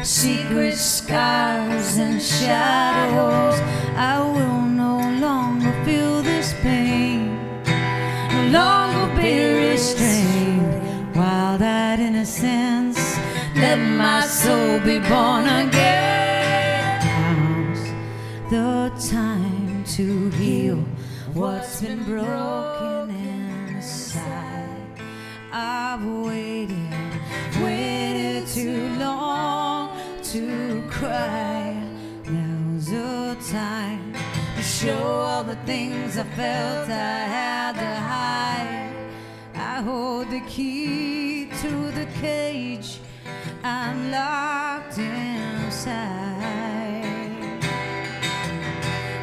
secret scars and shadows. I will no longer feel this pain, no longer be restrained. While that innocence, let my soul be born again. Now's the time to heal what's been broken inside. I've waited too long to cry. Now's the time to show all the things I felt I had to hide. I hold the key to the cage I'm locked inside.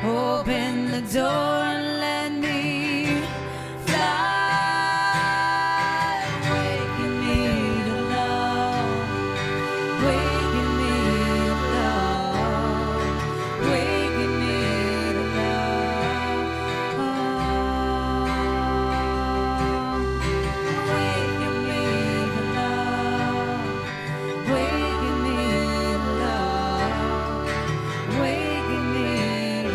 Open the door and let me fly. Waking me to love, waking me to love, waking me to love. Waking me to love, waking me to love, waking me to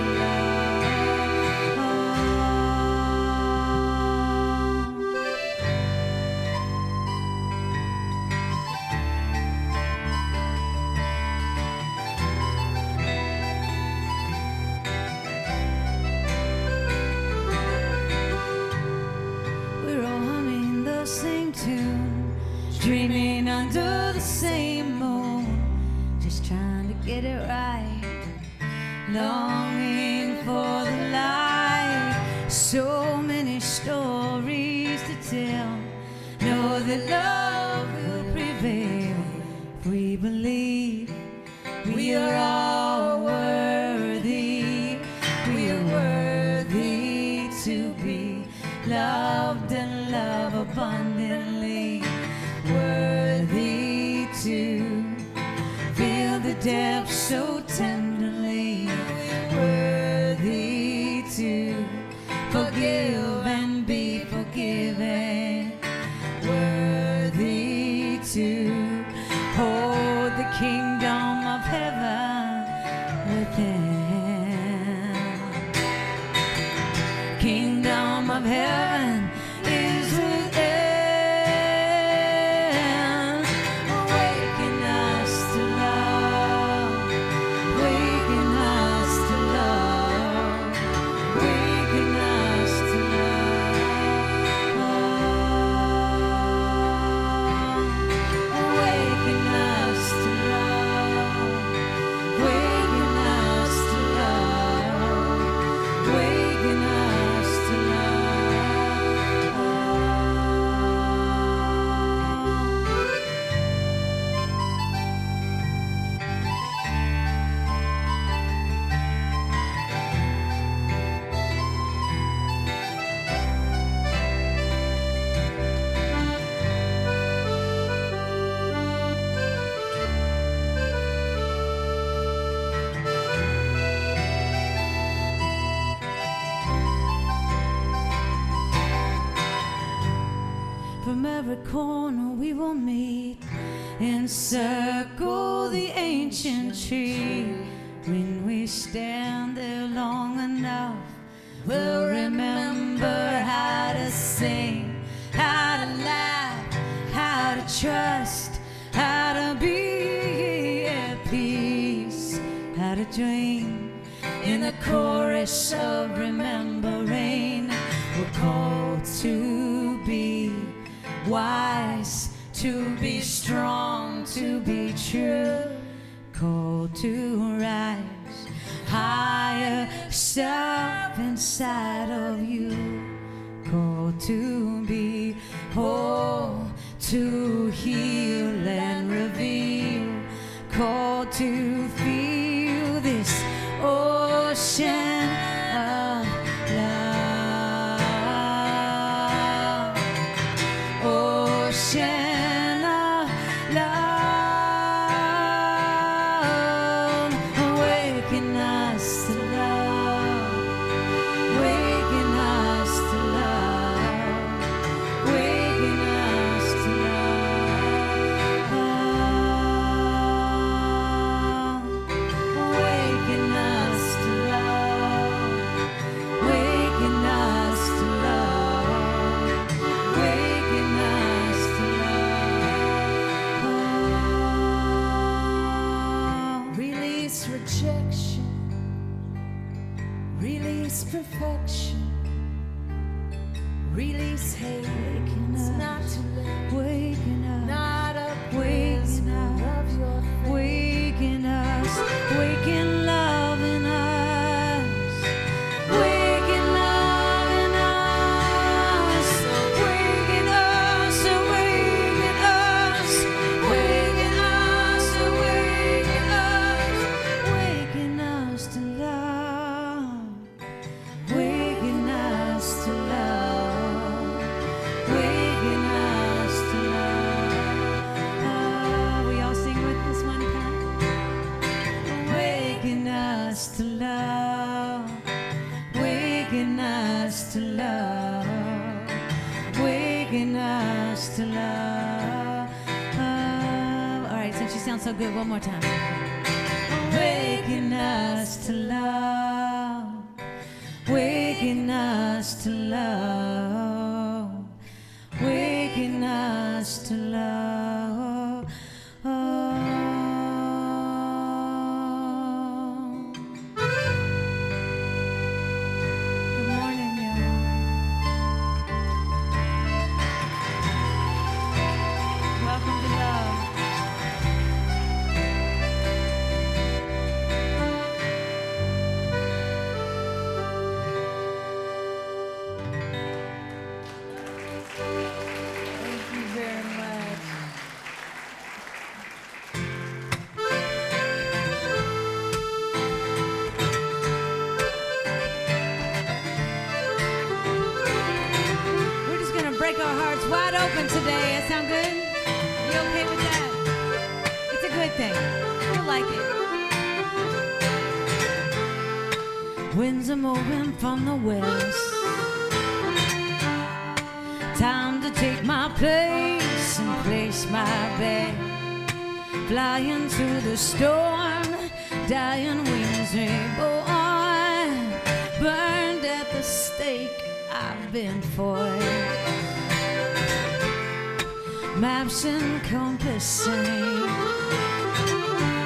We're all humming the same tune, dreaming under the same moon, just trying to get it right, longing for the light. So many stories to tell. Know that love will prevail. If we believe we are all worthy, we are worthy to be loved and love abundantly, worthy to feel the depths so tenderly, worthy to forgive and be forgiven, worthy to hold the kingdom of heaven within. Kingdom of heaven is within. Awaken us to love, waken us to love, waken us to love. Awaken us to love, waken us to love, waken us to love. From every corner we will meet, encircle the ancient tree. When we stand there long enough, we'll remember how to sing, how to laugh, how to trust, how to be at peace, how to dream in the chorus of remembering. We're called to be wise, to be strong, to be true, called to rise higher self inside of you, called to be whole, to heal and reveal, called to feel this ocean of love, ocean of love. Awaken us to love, waken us to love, waken us to love. perfection. Release hate. It's not too late. Waking up. Not a waking up. Love your faith. Waking us. Waking love in us. Waking love in us. Waking us. Waking us. Waking us. Waking us. Waking us to love. Waking us to love. Waking us to love. We all sing with this one time. Waking us to love. Waking us to love. Waking us to love. All right, since you sound so good, one more time. Waking us to love. Waking us to love. Waking us to love. Good morning, y'all. Welcome to love. Thank you very much. We're just going to break our hearts wide open today. That sound good? You okay with that? It's a good thing. You'll like it. Winds are moving from the west. Time to take my place and place my bet. Flying through the storm, dying wings reborn. Burned at the stake, I've been foiled. Maps and compassing.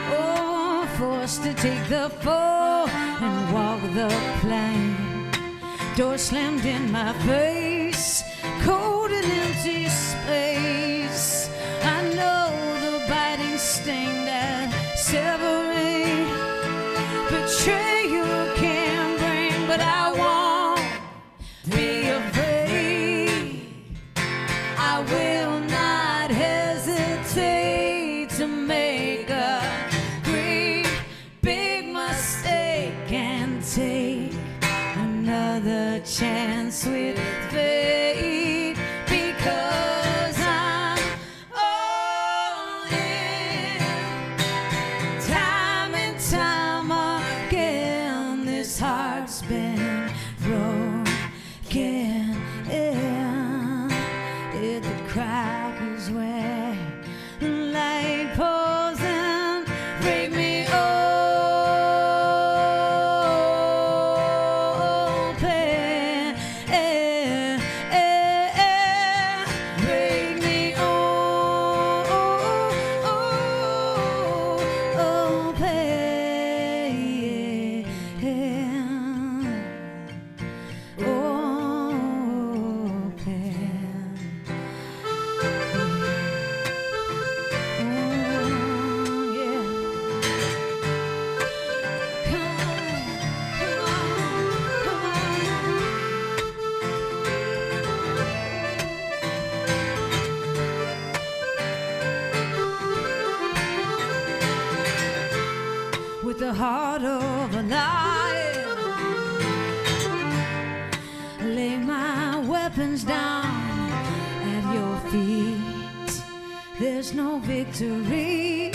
Oh, forced to take the fall and walk the plank. Door slammed in my face. Cold and empty space. I know the biting sting that separate. Betrayal can bring, but I won't be afraid. I will not hesitate to make a great big mistake and take another chance with fate, because I'm all in. Time and time again, this heart's been broken in. If the crack is where the light pours in, break me open. Break me With the heart of a lion, lay my weapons down at your feet. There's no victory,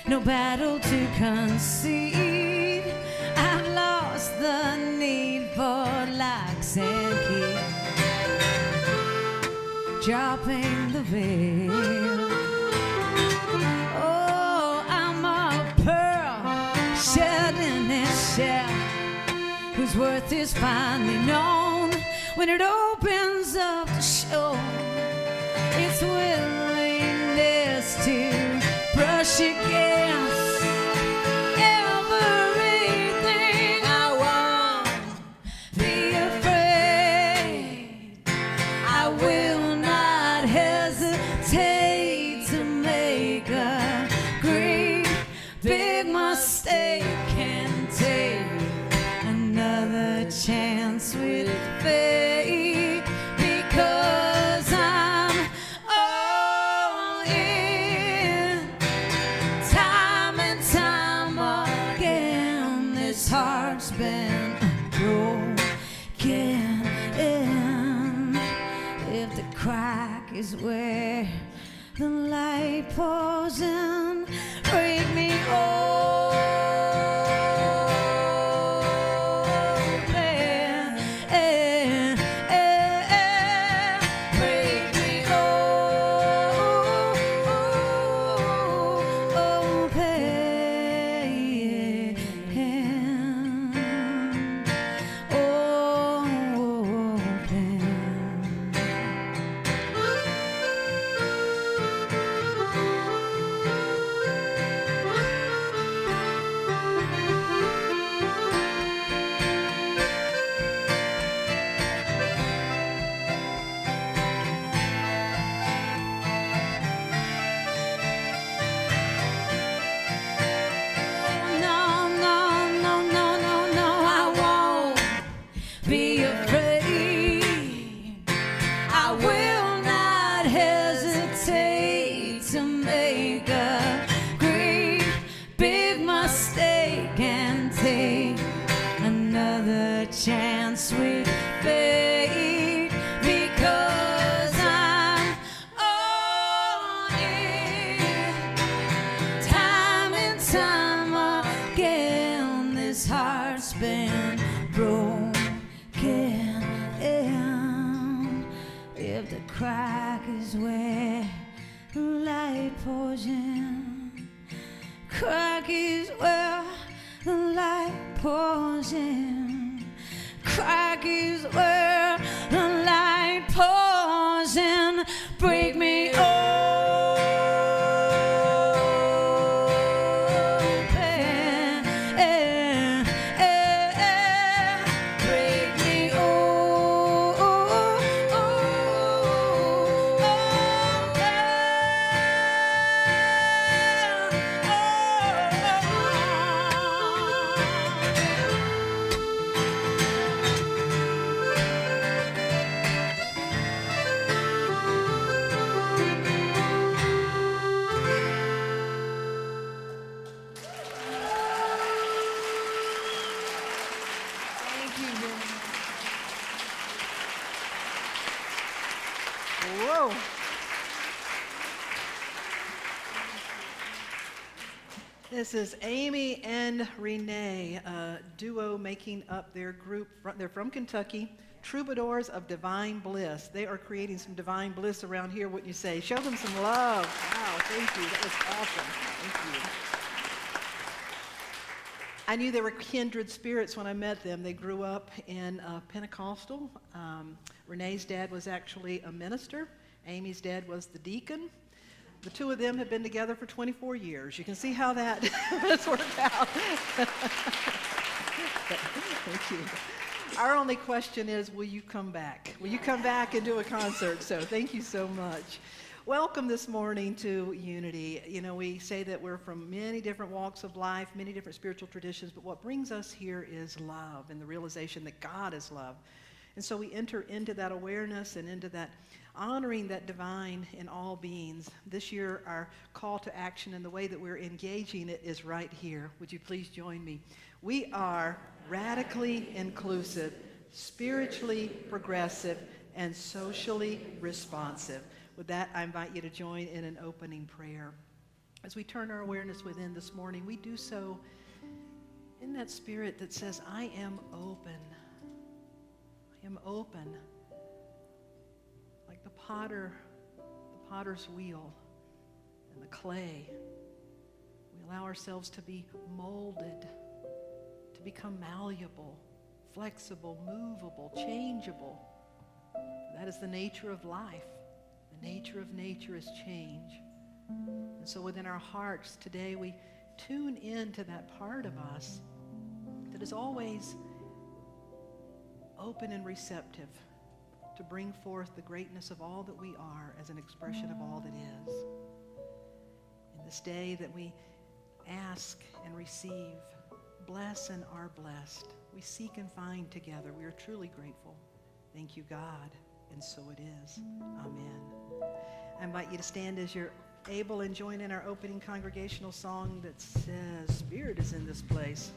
no battle to concede. I've lost the need for locks and keys. Dropping the veil. Oh, I'm a pearl shedding its shell, whose worth is finally known when it opens up to show its willingness to brush against everything I want. The mistake and take another chance with faith, because I'm all in. Time and time again, this heart's been broken in. If the crack is where the light pours in, break me chance with faith, because I'm all in. Time and time again, this heart's been broken in. If the crack is where the light pours in, crack is where the light pours in. Crack is where the light pours in. Break me This is Amy and Renee, a duo making up their group. They're from Kentucky, Troubadours of Divine Bliss. They are creating some divine bliss around here, wouldn't you say? Show them some love. Wow, thank you. That was awesome. Thank you. I knew they were kindred spirits when I met them. They grew up in Pentecostal. Renee's dad was actually a minister. Amy's dad was the deacon. The two of them have been together for 24 years. You can see how that has worked out. Thank you. Our only question is, will you come back? Will you come back and do a concert? So thank you so much. Welcome this morning to Unity. You know, we say that we're from many different walks of life, many different spiritual traditions, but what brings us here is love and the realization that God is love. And so we enter into that awareness and into that honoring that divine in all beings. This year, our call to action and the way that we're engaging it is right here. Would you please join me? We are radically inclusive, spiritually progressive, and socially responsive. With that, I invite you to join in an opening prayer. As we turn our awareness within this morning, we do so in that spirit that says, I am open. I am open. Like the potter's wheel and the clay. We allow ourselves to be molded, to become malleable, flexible, movable, changeable. That is the nature of life. The nature of nature is change. And so within our hearts today, we tune into that part of us that is always open and receptive to bring forth the greatness of all that we are as an expression of all that is. In this day that we ask and receive, bless and are blessed. We seek and find together. We are truly grateful. Thank you, God, and so it is. Amen. I invite you to stand as you're able and join in our opening congregational song that says, Spirit is in this place.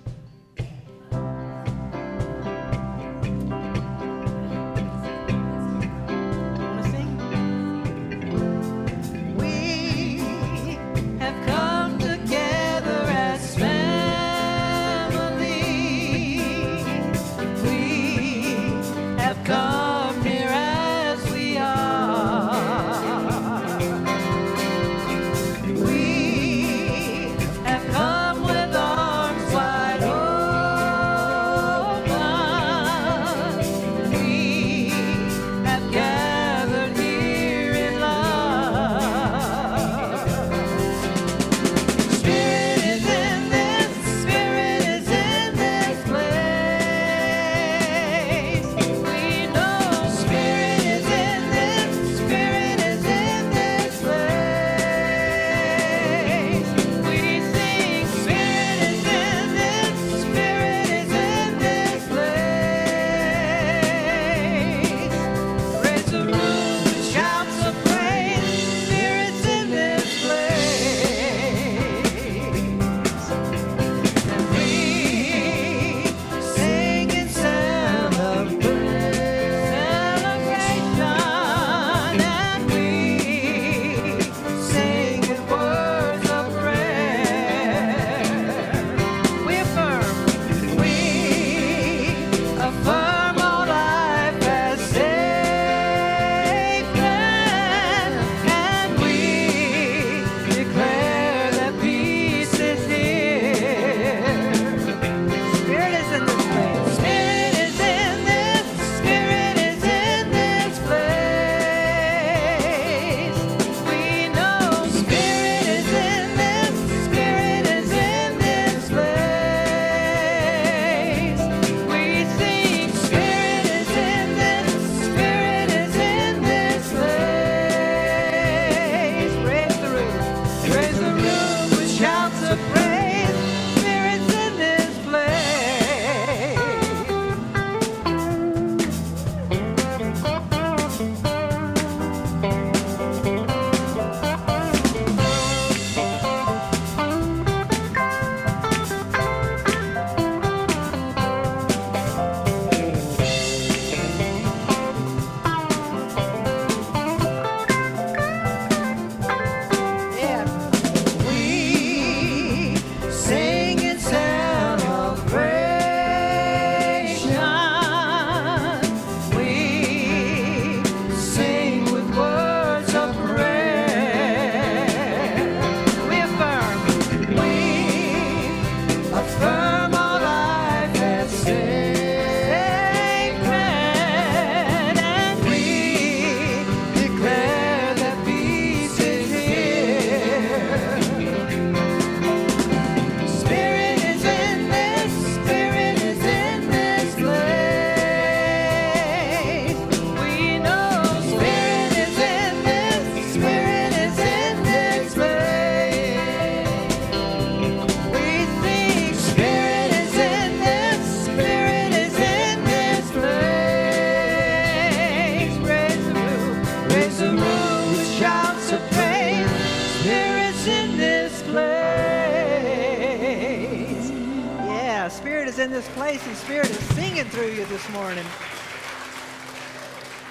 In this place, and Spirit is singing through you this morning.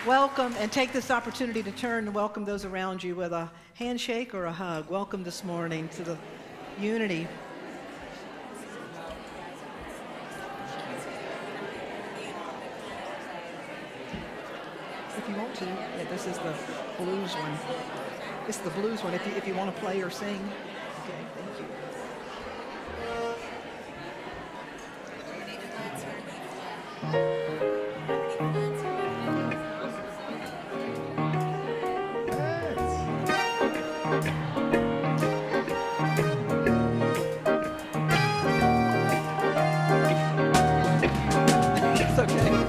Welcome, and take this opportunity to turn and welcome those around you with a handshake or a hug. Welcome this morning to the unity. If you want to, yeah, this is the blues one. It's the blues one if you want to play or sing. Okay, thank you. It's okay.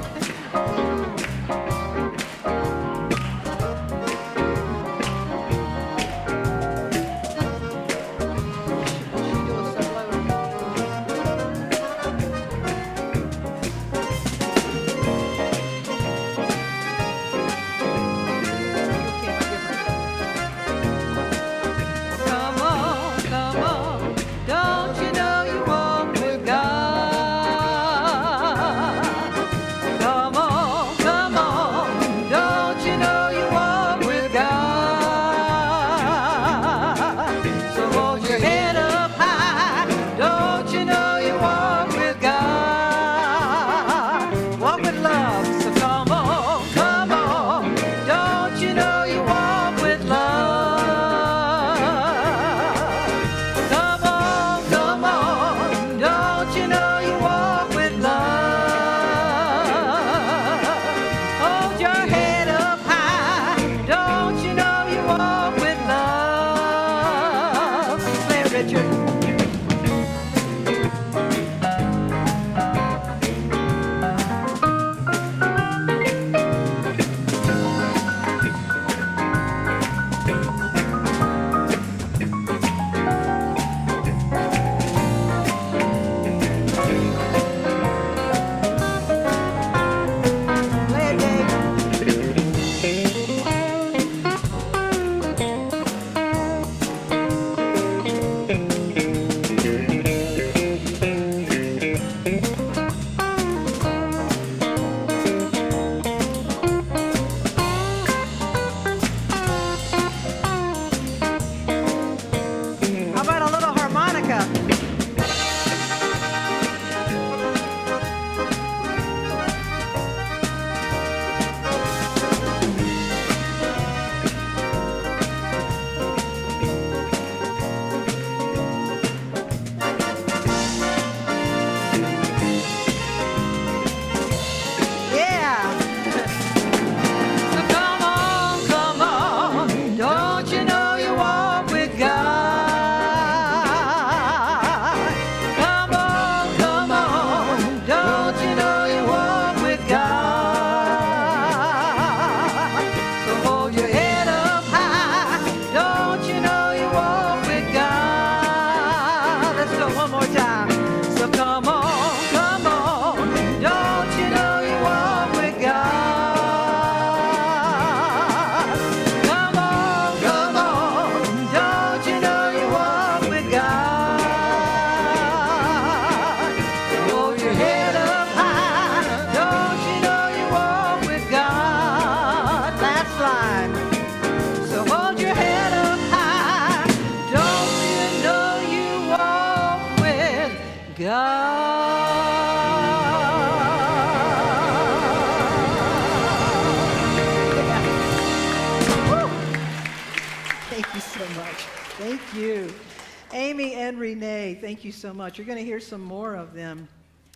one more time. So come on, come on. Don't you know you walk with God? Come on, come on. Don't you know you walk with God? Hold your head up high. Don't you know you walk with God? Last line. So hold your head up high. Don't you know you walk with God? Woo. Thank you so much. Thank you. Amy and Renee, thank you so much. You're going to hear some more of them.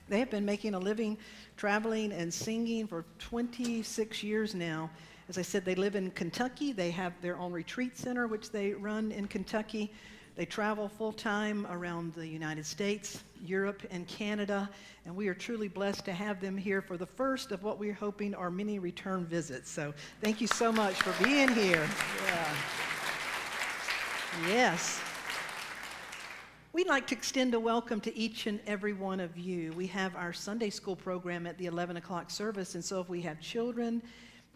They have been making a living traveling and singing for 26 years now. As I said, they live in Kentucky. They have their own retreat center, which they run in Kentucky. They travel full-time around the United States, Europe, and Canada, and we are truly blessed to have them here for the first of what we're hoping are many return visits. So thank you so much for being here. Yeah. Yes. We'd like to extend a welcome to each and every one of you. We have our Sunday school program at the 11 o'clock service, and so if we have children,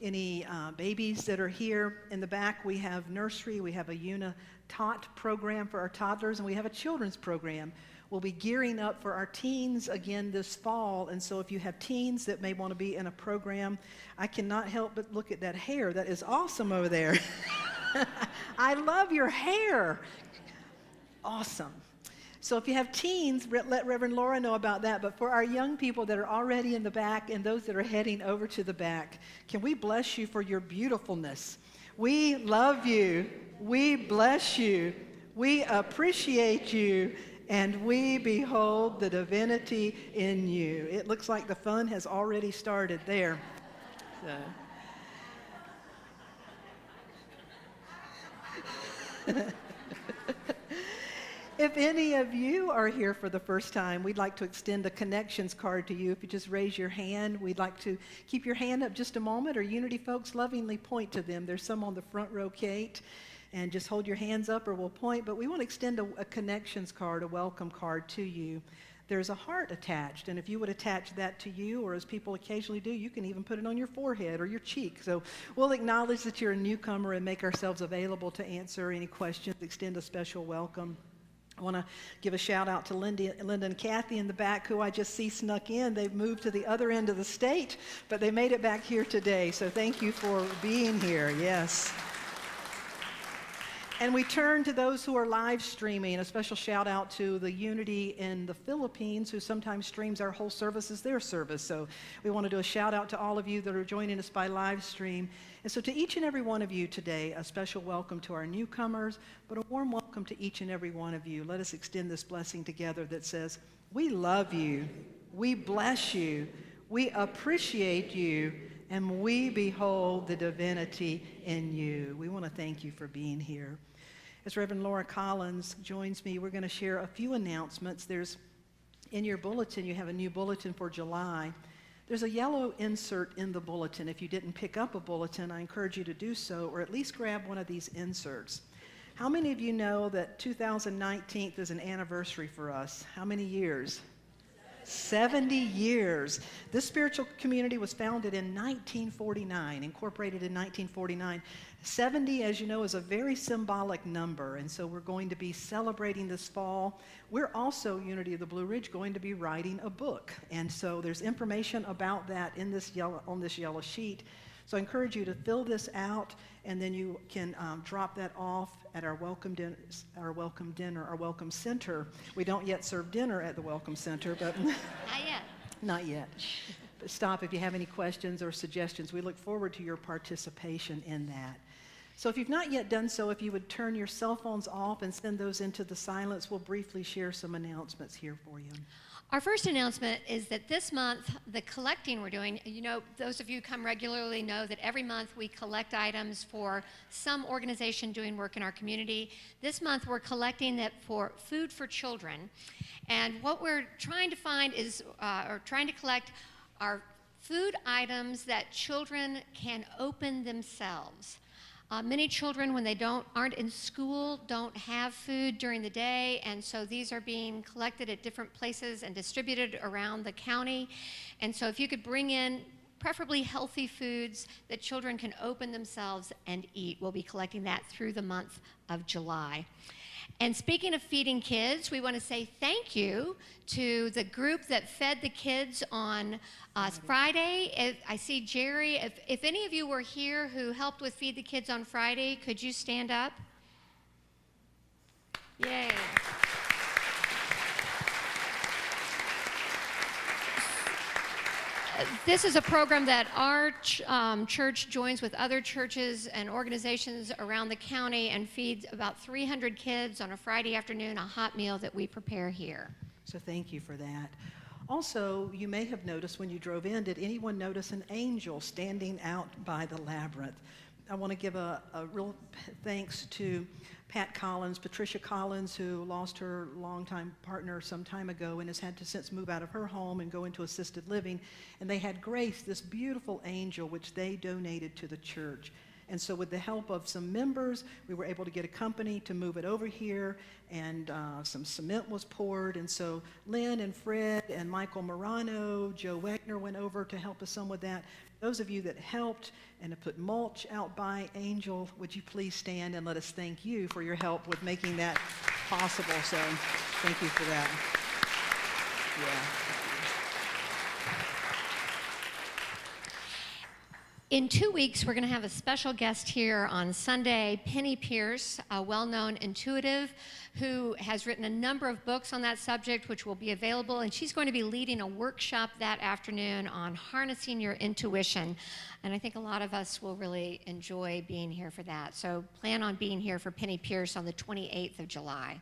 any babies that are here in the back, we have nursery, we have a Uni-Tot program for our toddlers, and we have a children's program. We'll be gearing up for our teens again this fall, and so if you have teens that may want to be in a program, I cannot help but look at that hair. That is awesome over there. I love your hair. Awesome. So if you have teens, let Reverend Laura know about that. But for our young people that are already in the back and those that are heading over to the back, can we bless you for your beautifulness? We love you. We bless you. We appreciate you. And we behold the divinity in you. It looks like the fun has already started there. So. If any of you are here for the first time, we'd like to extend a connections card to you. If you just raise your hand, we'd like to keep your hand up just a moment, or Unity folks lovingly point to them. There's some on the front row, Kate, and just hold your hands up or we'll point. But we want to extend a connections card, a welcome card to you. There's a heart attached, and if you would attach that to you, or as people occasionally do, you can even put it on your forehead or your cheek. So we'll acknowledge that you're a newcomer and make ourselves available to answer any questions, extend a special welcome. I want to give a shout out to Linda and Kathy in the back, who I just see snuck in. They've moved to the other end of the state, but they made it back here today. So thank you for being here. Yes. And we turn to those who are live streaming. A special shout out to the Unity in the Philippines, who sometimes streams our whole service as their service. So we want to do a shout out to all of you that are joining us by live stream. And so to each and every one of you today, a special welcome to our newcomers, but a warm welcome to each and every one of you. Let us extend this blessing together that says, we love you, we bless you, we appreciate you, and we behold the divinity in you. We want to thank you for being here. As Reverend Laura Collins joins me, we're going to share a few announcements. There's, in your bulletin, you have a new bulletin for July. There's a yellow insert in the bulletin. If you didn't pick up a bulletin, I encourage you to do so, or at least grab one of these inserts. How many of you know that 2019 is an anniversary for us? How many years? 70 years. This spiritual community was founded in 1949, incorporated in 1949. 70, as you know, is a very symbolic number, and so we're going to be celebrating this fall. We're also, Unity of the Blue Ridge, going to be writing a book, and so there's information about that in this on this yellow sheet. So I encourage you to fill this out, and then you can drop that off at our welcome center. We don't yet serve dinner at the welcome center, but not yet. Not yet. But stop if you have any questions or suggestions. We look forward to your participation in that. So if you've not yet done so, if you would turn your cell phones off and send those into the silence, we'll briefly share some announcements here for you. Our first announcement is that this month, the collecting we're doing, you know, those of you who come regularly know that every month we collect items for some organization doing work in our community. This month we're collecting that for Food for Children. And what we're trying to find is, or trying to collect, are food items that children can open themselves. Many children, when they aren't in school, don't have food during the day, and so these are being collected at different places and distributed around the county. And so if you could bring in preferably healthy foods that children can open themselves and eat, we'll be collecting that through the month of July. And speaking of feeding kids, we want to say thank you to the group that fed the kids on Friday. I see Jerry. If any of you were here who helped with Feed the Kids on Friday, could you stand up? Yay. This is a program that our church joins with other churches and organizations around the county and feeds about 300 kids on a Friday afternoon, a hot meal that we prepare here. So thank you for that. Also, you may have noticed when you drove in, did anyone notice an angel standing out by the labyrinth? I want to give a real thanks to Pat Collins, Patricia Collins, who lost her longtime partner some time ago and has had to since move out of her home and go into assisted living. And they had Grace, this beautiful angel, which they donated to the church. And so with the help of some members, we were able to get a company to move it over here, and some cement was poured. And so Lynn and Fred and Michael Morano, Joe Wagner went over to help us some with that. Those of you that helped and have put mulch out by Angel, would you please stand and let us thank you for your help with making that possible. So thank you for that. Yeah. In 2 weeks, we're going to have a special guest here on Sunday, Penny Pierce, a well-known intuitive who has written a number of books on that subject, which will be available, and she's going to be leading a workshop that afternoon on harnessing your intuition. And I think a lot of us will really enjoy being here for that. So plan on being here for Penny Pierce on the 28th of July.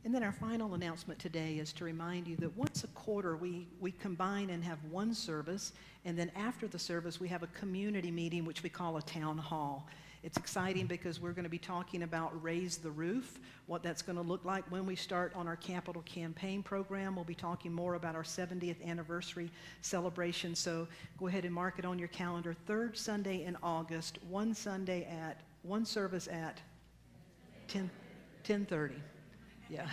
And then our final announcement today is to remind you that once a quarter we combine and have one service, and then after the service we have a community meeting which we call a town hall. It's exciting because we're going to be talking about Raise the Roof, what that's going to look like when we start on our capital campaign program. We'll be talking more about our 70th anniversary celebration, so go ahead and mark it on your calendar. Third Sunday in August, one service at 10:30. Yeah.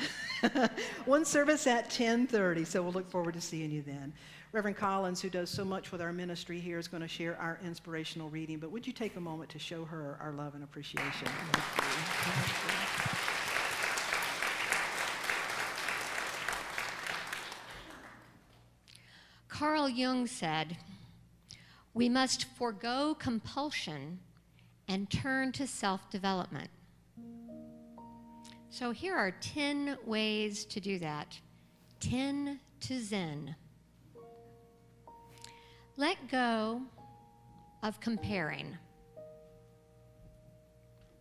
One service at 10:30, so we'll look forward to seeing you then. Reverend Collins, who does so much with our ministry here, is going to share our inspirational reading, but would you take a moment to show her our love and appreciation? Carl Jung said, "We must forego compulsion and turn to self-development." So here are 10 ways to do that. 10 to Zen. Let go of comparing.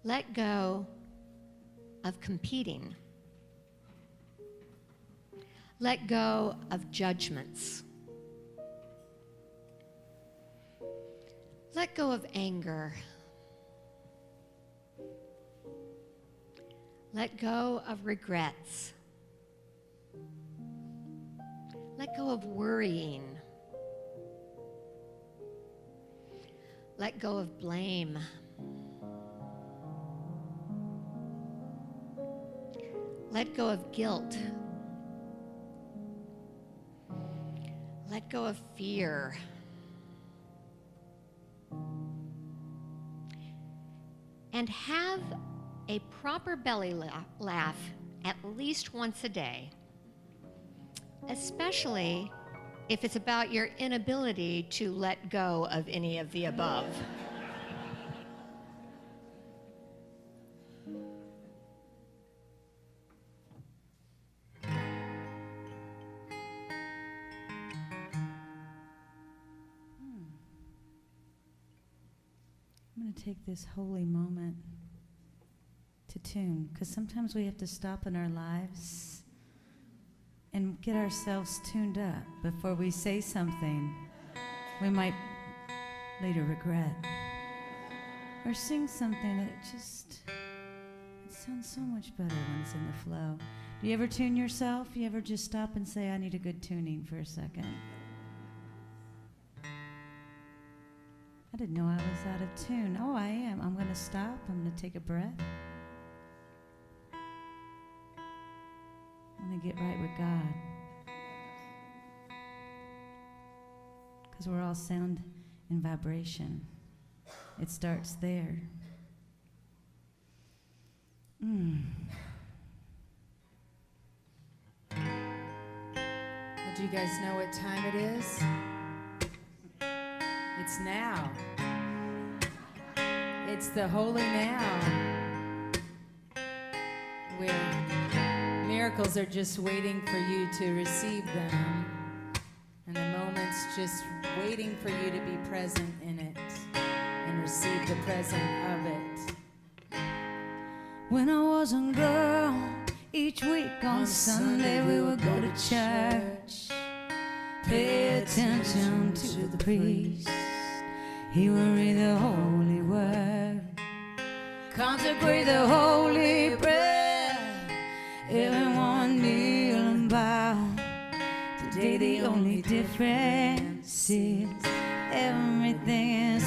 Let go of competing. Let go of judgments. Let go of anger. Let go of regrets. Let go of worrying. Let go of blame. Let go of guilt. Let go of fear. And have a proper belly laugh at least once a day, especially if it's about your inability to let go of any of the above. I'm going to take this holy moment to tune, because sometimes we have to stop in our lives and get ourselves tuned up before we say something we might later regret, or sing something that it sounds so much better when it's in the flow. Do you ever tune yourself? You ever just stop and say, I need a good tuning for a second? I didn't know I was out of tune. Oh, I am. I'm going to stop. I'm going to take a breath. I'm going to get right with God. Because we're all sound and vibration. It starts there. Well, do you guys know what time it is? It's now. It's the holy now, where miracles are just waiting for you to receive them, and the moment's just waiting for you to be present in it and receive the present of it. When I was a girl, each week on Sunday we would go to church. Pay attention to the priest. He would read the holy word, consecrate the holy bread. Everyone kneel and bow. Today the only difference is everything is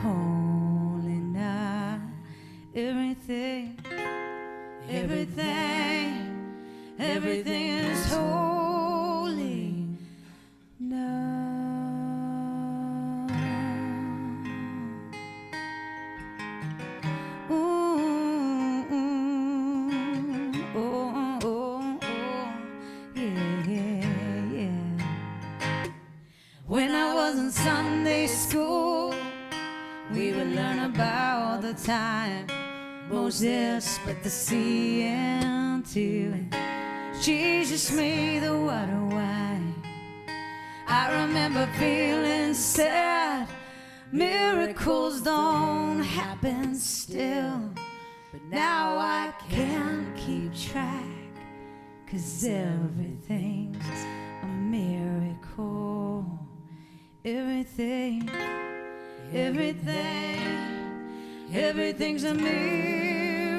holy now. Everything is holy now. When I was in Sunday school, we would learn about the time Moses split the sea in two, and Jesus made the water wine. I remember feeling sad. Miracles don't happen still, but now I can't keep track, 'cause everything's a miracle. Everything's a miracle.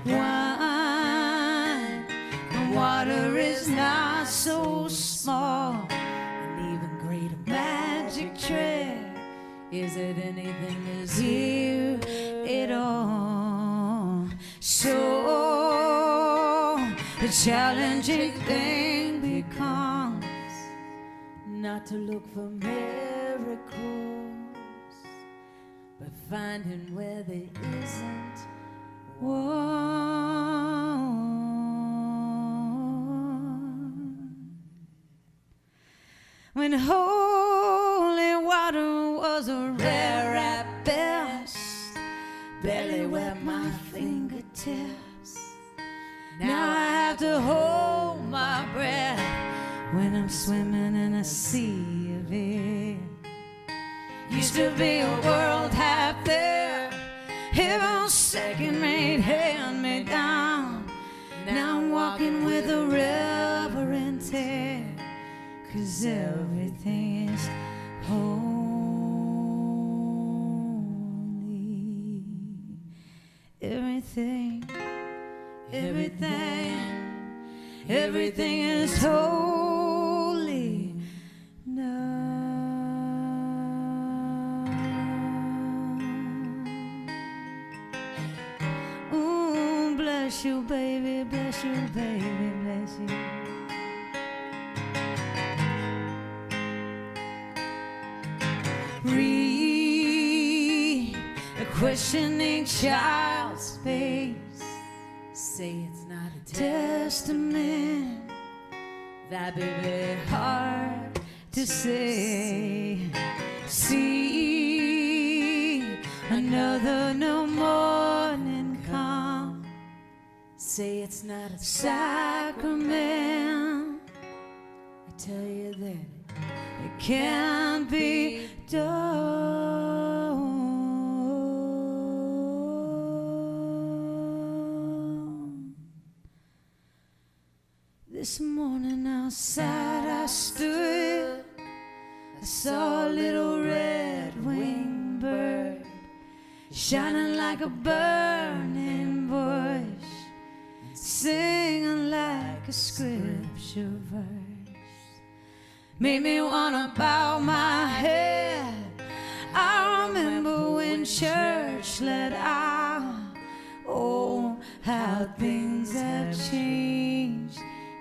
Wine and water is not so small. An even greater magic trick is it anything is here at all. So the challenging thing becomes not to look for miracles, but finding where there isn't one. When holy water was a rare at best, barely wet my fingertips. Now I have to hold my breath when I'm swimming in a sea of it. Used to be a world half there, heaven second-rate, hand-me-down. Now I'm walking with a reverend tear, 'cause everything is holy. Everything is holy now. Ooh, bless you, baby, bless you, baby, bless you. Read a questioning child's face. Say it's not a testament. That baby hard to say. See another new morning come. Say it's not a sacrament. I tell you that it can't be done. This morning outside I stood, I I saw a little red-winged bird shining like a burning bush, singing like a scripture verse. Made me wanna bow my head. I remember when church let out. Oh, how things have changed,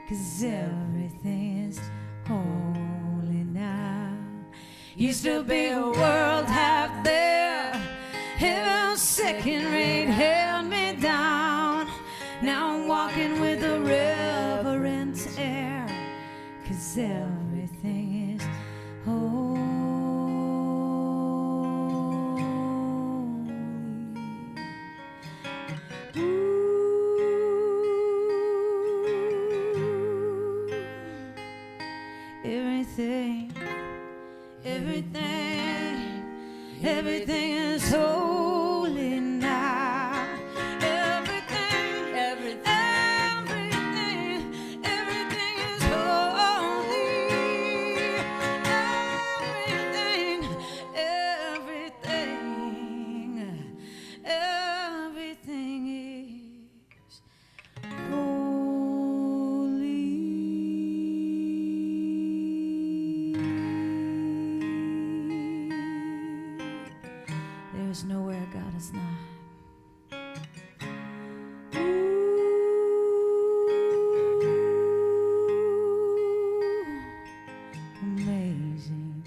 'cause everything is holy now. Used to be a world half there, heaven second rate held me down. Now I'm walking with a reverent air, 'cause everything is holy. Everything is holy now. Everything is holy. Everything is holy. There's nowhere God is not. Amazing,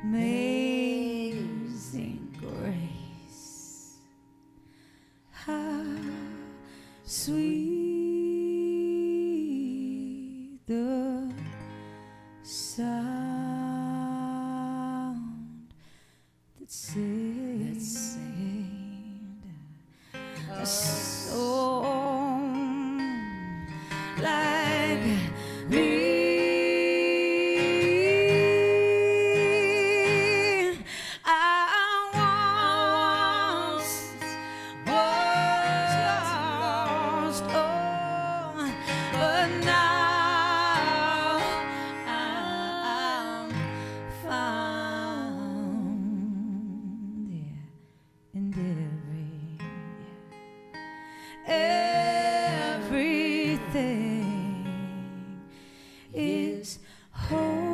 amazing grace. How sweet the sound that saved a soul like me. Everything is holy.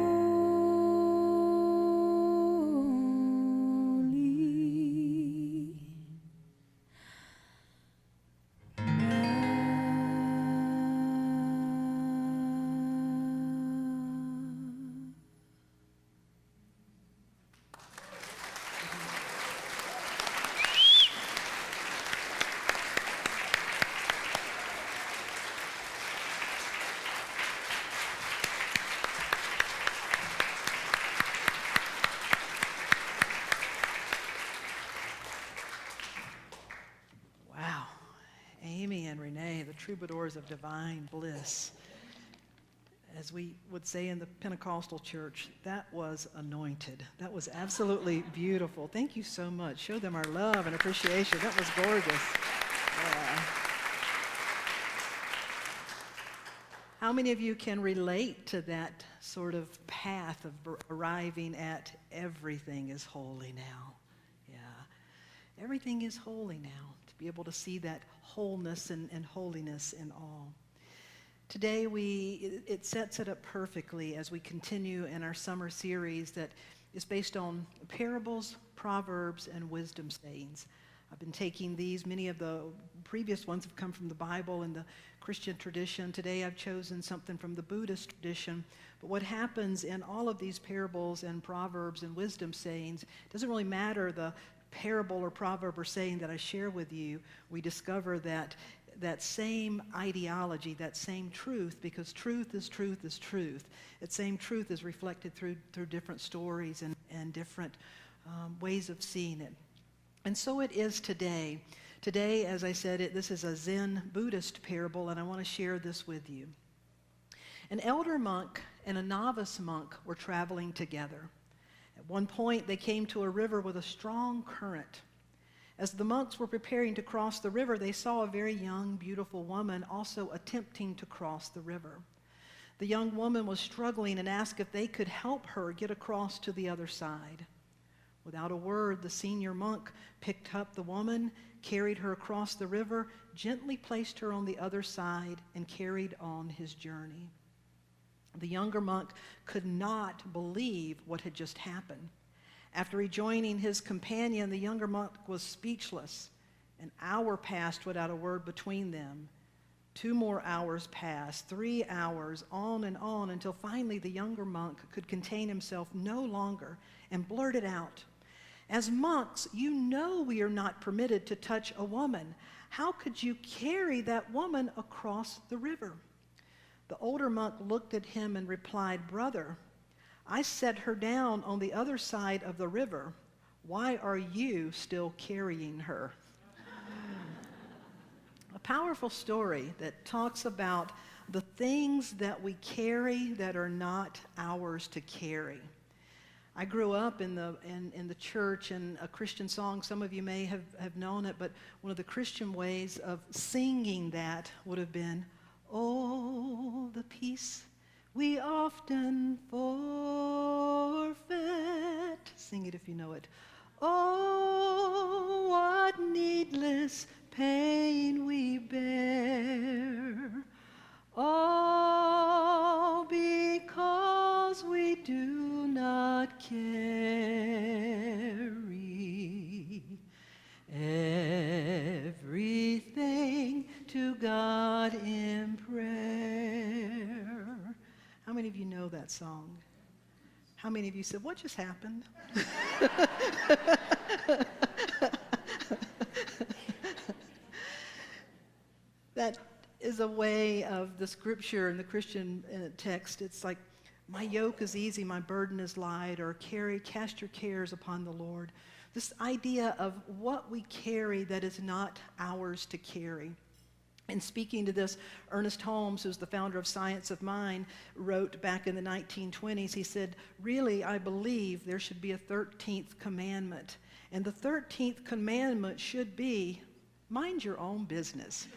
Troubadours of Divine Bliss. As we would say in the Pentecostal church, that was anointed. That was absolutely beautiful. Thank you so much. Show them our love and appreciation. That was gorgeous. Yeah. How many of you can relate to that sort of path of arriving at everything is holy now? Yeah. Everything is holy now. To be able to see that wholeness and holiness in all. Today it sets it up perfectly as we continue in our summer series that is based on parables, proverbs, and wisdom sayings. I've been taking these. Many of the previous ones have come from the Bible and the Christian tradition. Today I've chosen something from the Buddhist tradition. But what happens in all of these parables and proverbs and wisdom sayings, it doesn't really matter the parable or proverb or saying that I share with you. We discover that same ideology, that same truth, because truth is truth is truth. That same truth is reflected through different stories and different ways of seeing it. And so it is today. Today, as I said, this is a Zen Buddhist parable, and I want to share this with you. An elder monk and a novice monk were traveling together. At one point, they came to a river with a strong current. As the monks were preparing to cross the river, they saw a very young, beautiful woman also attempting to cross the river. The young woman was struggling and asked if they could help her get across to the other side. Without a word, the senior monk picked up the woman, carried her across the river, gently placed her on the other side, and carried on his journey. The younger monk could not believe what had just happened. After rejoining his companion, the younger monk was speechless. An hour passed without a word between them. 2 more hours passed, 3 hours, on and on, until finally the younger monk could contain himself no longer and blurted out, "As monks, you know we are not permitted to touch a woman. How could you carry that woman across the river?" The older monk looked at him and replied, "Brother, I set her down on the other side of the river. Why are you still carrying her?" A powerful story that talks about the things that we carry that are not ours to carry. I grew up in the church, and a Christian song, some of you may have known it, but one of the Christian ways of singing that would have been, "Oh, the peace we often forfeit." Sing it if you know it. "Oh, what needless pain we bear, all because we do not carry everything to God in prayer." How many of you know that song? How many of you said, "What just happened?" That is a way of the scripture and the Christian text. It's like, "My yoke is easy, my burden is light," or "Cast your cares upon the Lord." This idea of what we carry that is not ours to carry. And speaking to this, Ernest Holmes, who's the founder of Science of Mind, wrote back in the 1920s, he said, "Really, I believe there should be a 13th commandment. And the 13th commandment should be, mind your own business."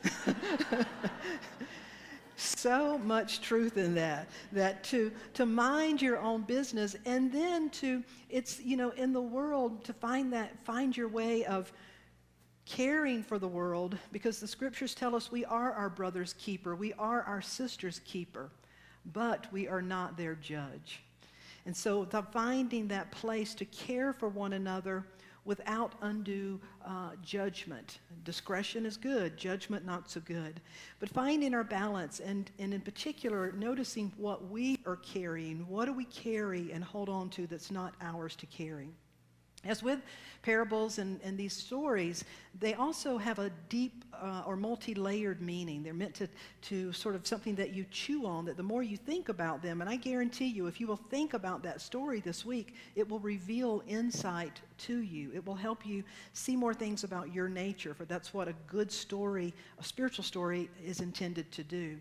So much truth in that to mind your own business, and then it's, in the world, to find your way of caring for the world, because the scriptures tell us we are our brother's keeper, we are our sister's keeper, but we are not their judge. And so finding that place to care for one another without undue judgment. Discretion is good, judgment not so good. But finding our balance, and in particular, noticing what we are carrying. What do we carry and hold on to that's not ours to carry? As with parables and these stories, they also have a deep or multi-layered meaning. They're meant to sort of something that you chew on, that the more you think about them, and I guarantee you, if you will think about that story this week, it will reveal insight to you. It will help you see more things about your nature, for that's what a good story, a spiritual story, is intended to do.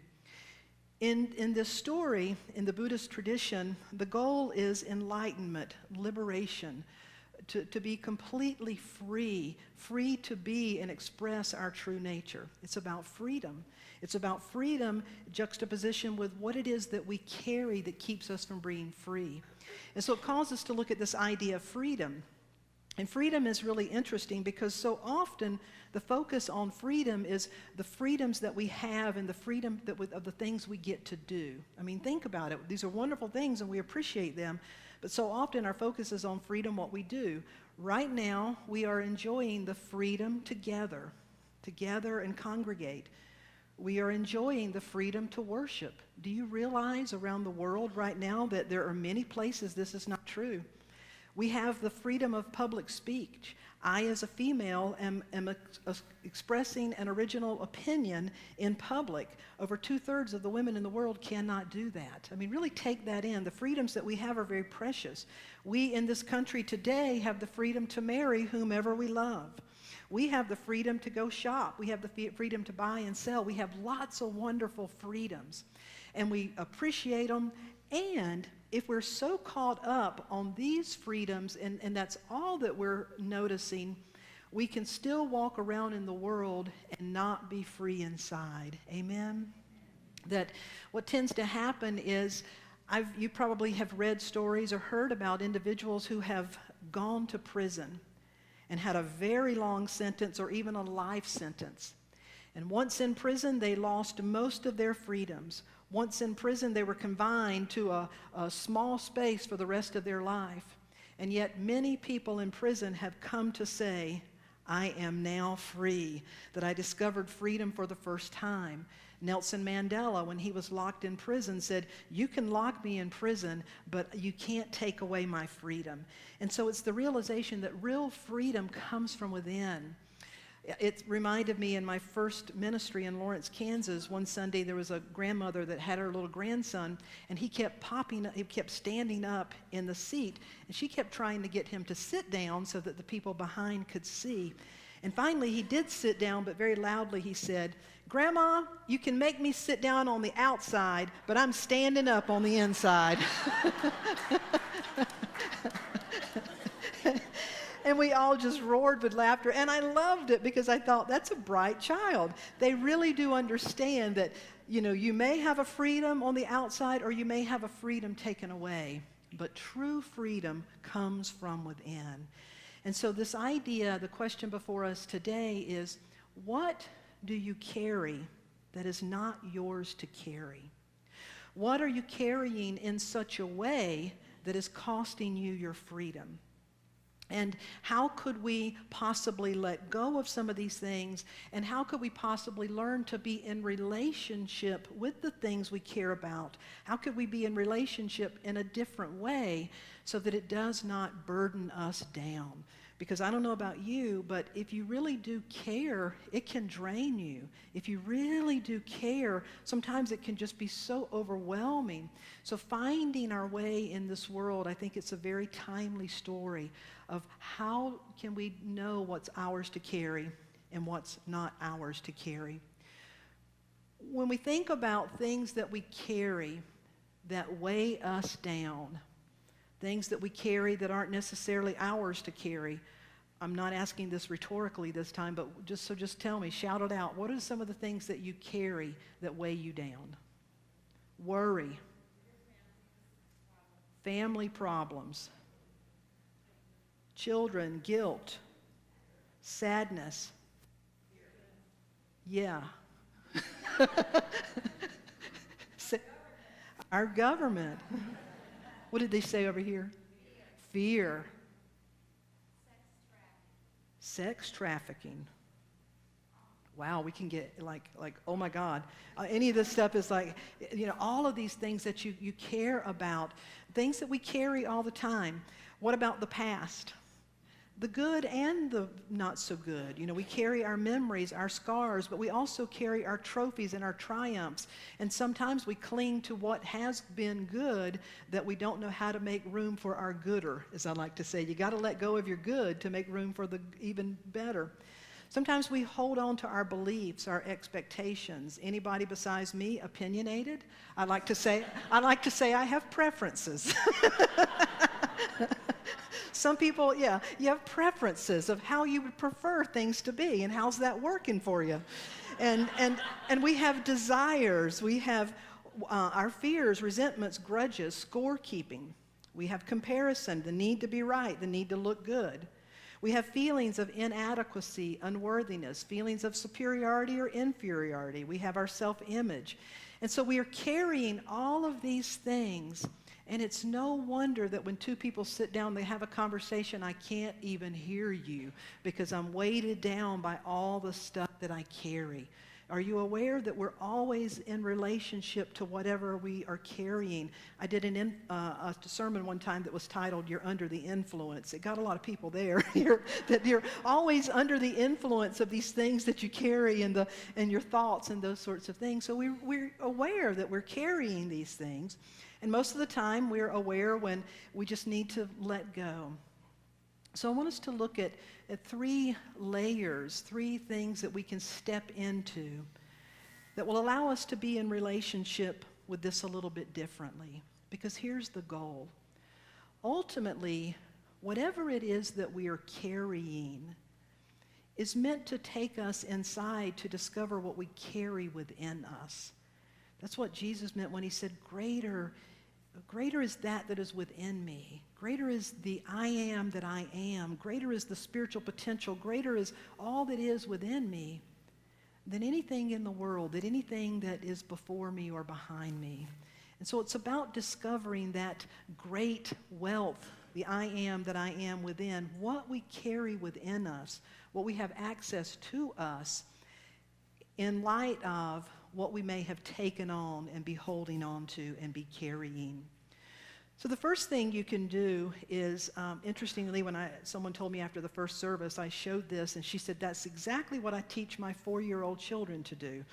In this story, in the Buddhist tradition, the goal is enlightenment, liberation, to be completely free to be and express our true nature. It's about freedom. It's about freedom juxtaposition with what it is that we carry that keeps us from being free. And so it calls us to look at this idea of freedom. And freedom is really interesting because so often the focus on freedom is the freedoms that we have and the freedom of the things we get to do. I mean, think about it. These are wonderful things and we appreciate them. But so often our focus is on freedom, what we do. Right now, we are enjoying the freedom to gather and congregate. We are enjoying the freedom to worship. Do you realize around the world right now that there are many places this is not true? We have the freedom of public speech. I, as a female, am expressing an original opinion in public. Over 2/3 of the women in the world cannot do that. I mean, really take that in. The freedoms that we have are very precious. We in this country today have the freedom to marry whomever we love. We have the freedom to go shop. We have the freedom to buy and sell. We have lots of wonderful freedoms, and we appreciate them. And if we're so caught up on these freedoms, and that's all that we're noticing, we can still walk around in the world and not be free inside. Amen? that what tends to happen is you probably have read stories or heard about individuals who have gone to prison and had a very long sentence or even a life sentence. And once in prison, they lost most of their freedoms. Once in prison, they were confined to a small space for the rest of their life. And yet many people in prison have come to say, I am now free, that I discovered freedom for the first time. Nelson Mandela, when he was locked in prison, said, you can lock me in prison, but you can't take away my freedom. And so it's the realization that real freedom comes from within. It reminded me in my first ministry in Lawrence, Kansas, one Sunday there was a grandmother that had her little grandson, and he kept standing up in the seat, and she kept trying to get him to sit down so that the people behind could see. And finally he did sit down, but very loudly he said, Grandma, you can make me sit down on the outside, but I'm standing up on the inside. And we all just roared with laughter. And I loved it because I thought, that's a bright child. They really do understand that, you may have a freedom on the outside or you may have a freedom taken away. But true freedom comes from within. And so this idea, the question before us today is, what do you carry that is not yours to carry? What are you carrying in such a way that is costing you your freedom? And how could we possibly let go of some of these things? And how could we possibly learn to be in relationship with the things we care about? How could we be in relationship in a different way so that it does not burden us down? Because I don't know about you, but if you really do care, it can drain you. If you really do care, sometimes it can just be so overwhelming. So finding our way in this world, I think it's a very timely story of how can we know what's ours to carry and what's not ours to carry. When we think about things that we carry that weigh us down, things that we carry that aren't necessarily ours to carry. I'm not asking this rhetorically this time, but just tell me, shout it out. What are some of the things that you carry that weigh you down? Worry. Family problems. Children, guilt. Sadness. Yeah. Our government. What did they say over here? Fear. Sex trafficking. Wow, we can get like oh my God. Any of this stuff is like, all of these things that you care about, things that we carry all the time. What about the past? The good and the not so good. We carry our memories, our scars, but we also carry our trophies and our triumphs. And sometimes we cling to what has been good that we don't know how to make room for our gooder, as I like to say. You got to let go of your good to make room for the even better. Sometimes we hold on to our beliefs, our expectations. Anybody besides me opinionated? I like to say I have preferences. Some people, you have preferences of how you would prefer things to be, and how's that working for you? And we have desires. We have our fears, resentments, grudges, scorekeeping. We have comparison, the need to be right, the need to look good. We have feelings of inadequacy, unworthiness, feelings of superiority or inferiority. We have our self-image. And so we are carrying all of these things. And it's no wonder that when two people sit down, they have a conversation, I can't even hear you because I'm weighted down by all the stuff that I carry. Are you aware that we're always in relationship to whatever we are carrying? I did a sermon one time that was titled, You're Under the Influence. It got a lot of people there. That you're always under the influence of these things that you carry and your thoughts and those sorts of things. So we're aware that we're carrying these things. And most of the time, we're aware when we just need to let go. So I want us to look at 3 layers, 3 things that we can step into that will allow us to be in relationship with this a little bit differently. Because here's the goal. Ultimately, whatever it is that we are carrying is meant to take us inside to discover what we carry within us. That's what Jesus meant when he said, greater is that is within me. Greater is the I am that I am. Greater is the spiritual potential. Greater is all that is within me than anything in the world, than anything that is before me or behind me. And so it's about discovering that great wealth, the I am that I am within, what we carry within us, what we have access to us, in light of what we may have taken on and be holding on to and be carrying. So the first thing you can do is, interestingly, when someone told me after the first service, I showed this, and she said, that's exactly what I teach my 4-year-old children to do.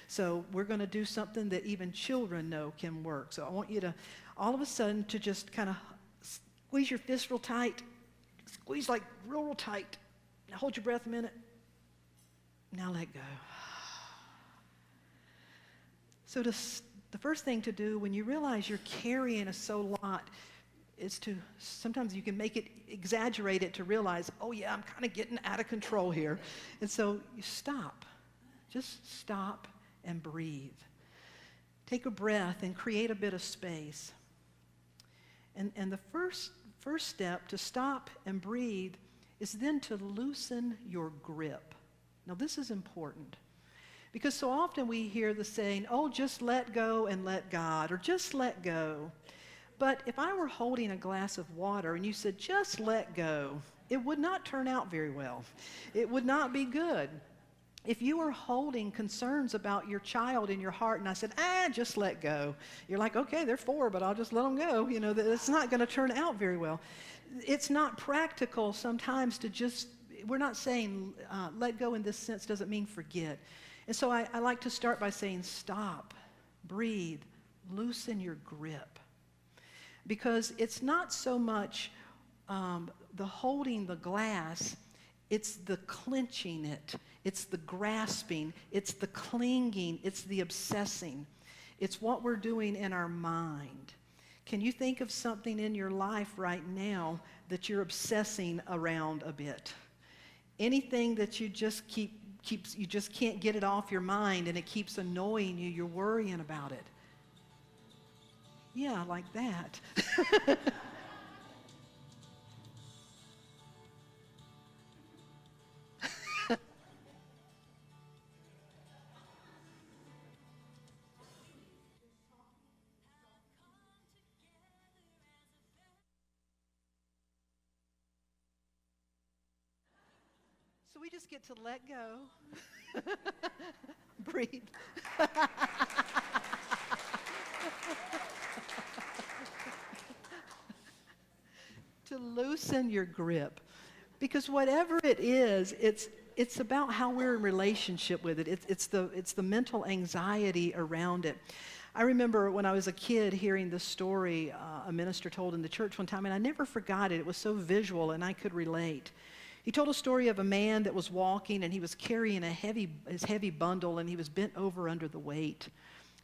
So we're going to do something that even children know can work. So I want you to, all of a sudden, to just kind of squeeze your fist real tight. Squeeze like real tight. Now hold your breath a minute. Now let go. So the first thing to do when you realize you're carrying so lot is to, sometimes you can make it, exaggerate it to realize, oh yeah, I'm kind of getting out of control here. And so you stop. Just stop and breathe. Take a breath and create a bit of space. And the first step to stop and breathe is then to loosen your grip. Now this is important. Because so often we hear the saying, oh, just let go and let God, or just let go. But if I were holding a glass of water and you said, just let go, it would not turn out very well. It would not be good. If you were holding concerns about your child in your heart and I said, just let go, you're like, okay, they're 4, but I'll just let them go. You know, it's not going to turn out very well. It's not practical sometimes to just, we're not saying let go in this sense doesn't mean forget. And so I like to start by saying stop, breathe, loosen your grip. Because it's not so much the holding the glass, it's the clenching it, it's the grasping, it's the clinging, it's the obsessing. It's what we're doing in our mind. Can you think of something in your life right now that you're obsessing around a bit? Anything that you just you just can't get it off your mind and it keeps annoying you, you're worrying about it. Yeah, like that. So we just get to let go, breathe. To loosen your grip. Because whatever it is, it's about how we're in relationship with it. It's the mental anxiety around it. I remember when I was a kid hearing this story a minister told in the church one time, and I never forgot it. It was so visual and I could relate. He told a story of a man that was walking and he was carrying his heavy bundle and he was bent over under the weight.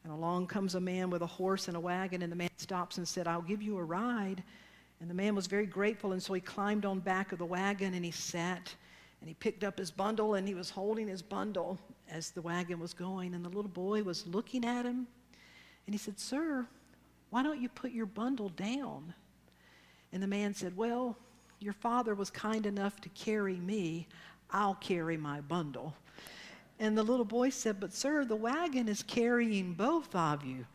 And along comes a man with a horse and a wagon, and the man stops and said, I'll give you a ride. And the man was very grateful, and so he climbed on back of the wagon and he sat and he picked up his bundle and he was holding his bundle as the wagon was going, and the little boy was looking at him and he said, Sir, why don't you put your bundle down? And the man said, well, your father was kind enough to carry me. I'll carry my bundle. And the little boy said, but sir, the wagon is carrying both of you.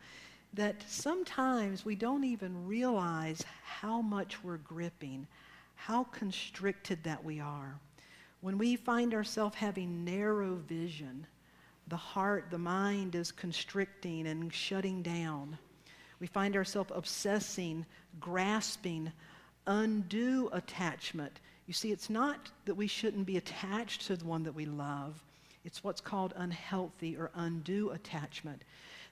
That sometimes we don't even realize how much we're gripping, how constricted that we are. When we find ourselves having narrow vision, the heart, the mind is constricting and shutting down. We find ourselves obsessing, grasping, undue attachment. You see, it's not that we shouldn't be attached to the one that we love. It's what's called unhealthy or undue attachment.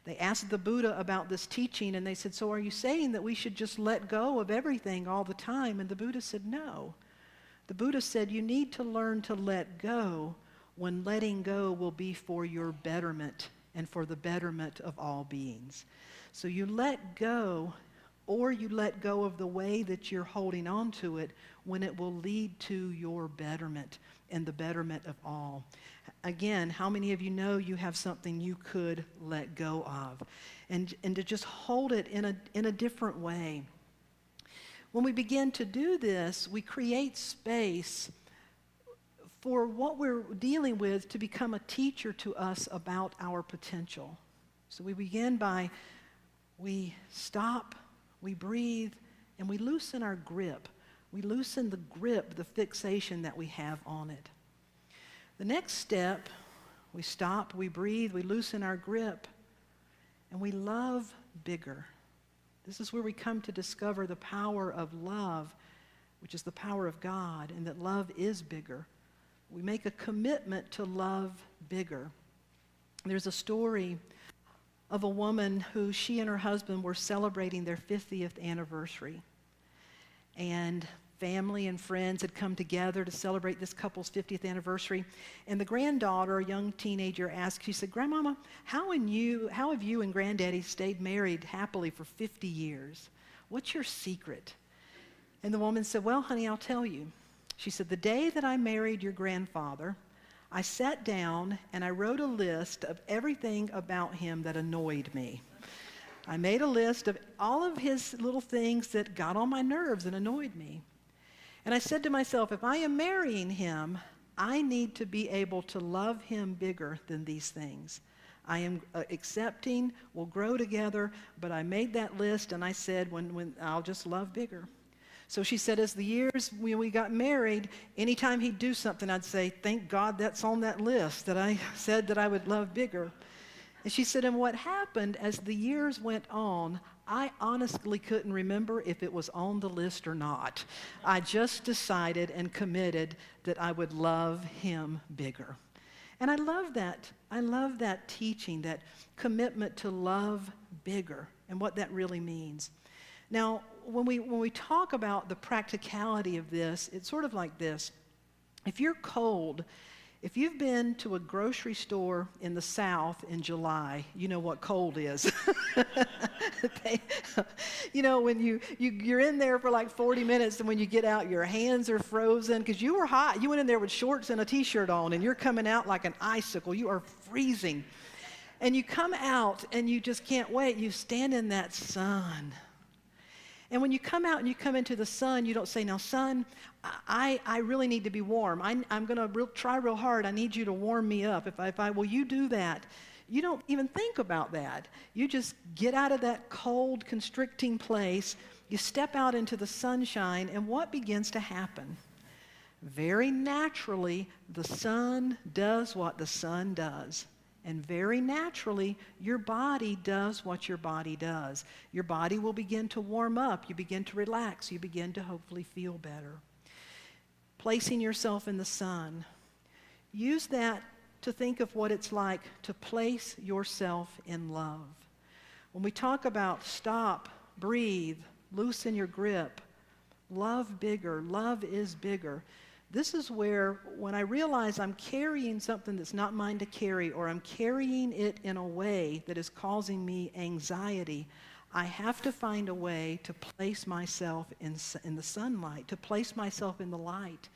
They asked the Buddha about this teaching, and they said, so are you saying that we should just let go of everything all the time? And the Buddha said, no. The Buddha said, you need to learn to let go when letting go will be for your betterment and for the betterment of all beings. So you let go or you let go of the way that you're holding on to it when it will lead to your betterment and the betterment of all. Again, how many of you know you have something you could let go of? And to just hold it in a different way. When we begin to do this, we create space for what we're dealing with to become a teacher to us about our potential. So we begin by, we stop, we breathe, and we loosen our grip. We loosen the grip, the fixation that we have on it. The next step, we stop, we breathe, we loosen our grip, and we love bigger. This is where we come to discover the power of love, which is the power of God, and that love is bigger. We make a commitment to love bigger. There's a story of a woman who she and her husband were celebrating their 50th anniversary. And family and friends had come together to celebrate this couple's 50th anniversary. And the granddaughter, a young teenager, asked, she said, "Grandmama, how have you and Granddaddy stayed married happily for 50 years? What's your secret?" And the woman said, "Well, honey, I'll tell you." She said, "The day that I married your grandfather, I sat down and I wrote a list of everything about him that annoyed me. I made a list of all of his little things that got on my nerves and annoyed me. And I said to myself, if I am marrying him, I need to be able to love him bigger than these things. I am accepting, we'll grow together, but I made that list and I said, when I'll just love bigger." So she said, as the years when we got married, anytime he'd do something, I'd say, "Thank God that's on that list that I said that I would love bigger." And she said, and what happened as the years went on, I honestly couldn't remember if it was on the list or not. I just decided and committed that I would love him bigger. And I love that. I love that teaching, that commitment to love bigger and what that really means. Now, when we talk about the practicality of this, it's sort of like this. If you're cold, if you've been to a grocery store in the South in July, you know what cold is. You know, when you're in there for like 40 minutes, and when you get out, your hands are frozen because you were hot. You went in there with shorts and a T-shirt on, and you're coming out like an icicle. You are freezing. And you come out, and you just can't wait. You stand in that sun. And when you come out and you come into the sun, you don't say, "Now, sun, I really need to be warm. I'm going to try real hard. I need you to warm me up. Will you do that?" You don't even think about that. You just get out of that cold, constricting place. You step out into the sunshine, and what begins to happen? Very naturally, the sun does what the sun does. And very naturally, your body does what your body does. Your body will begin to warm up. You begin to relax. You begin to hopefully feel better. Placing yourself in the sun. Use that to think of what it's like to place yourself in love. When we talk about stop, breathe, loosen your grip, love bigger, love is bigger. This is where, when I realize I'm carrying something that's not mine to carry, or I'm carrying it in a way that is causing me anxiety, I have to find a way to place myself in the sunlight, to place myself in the light.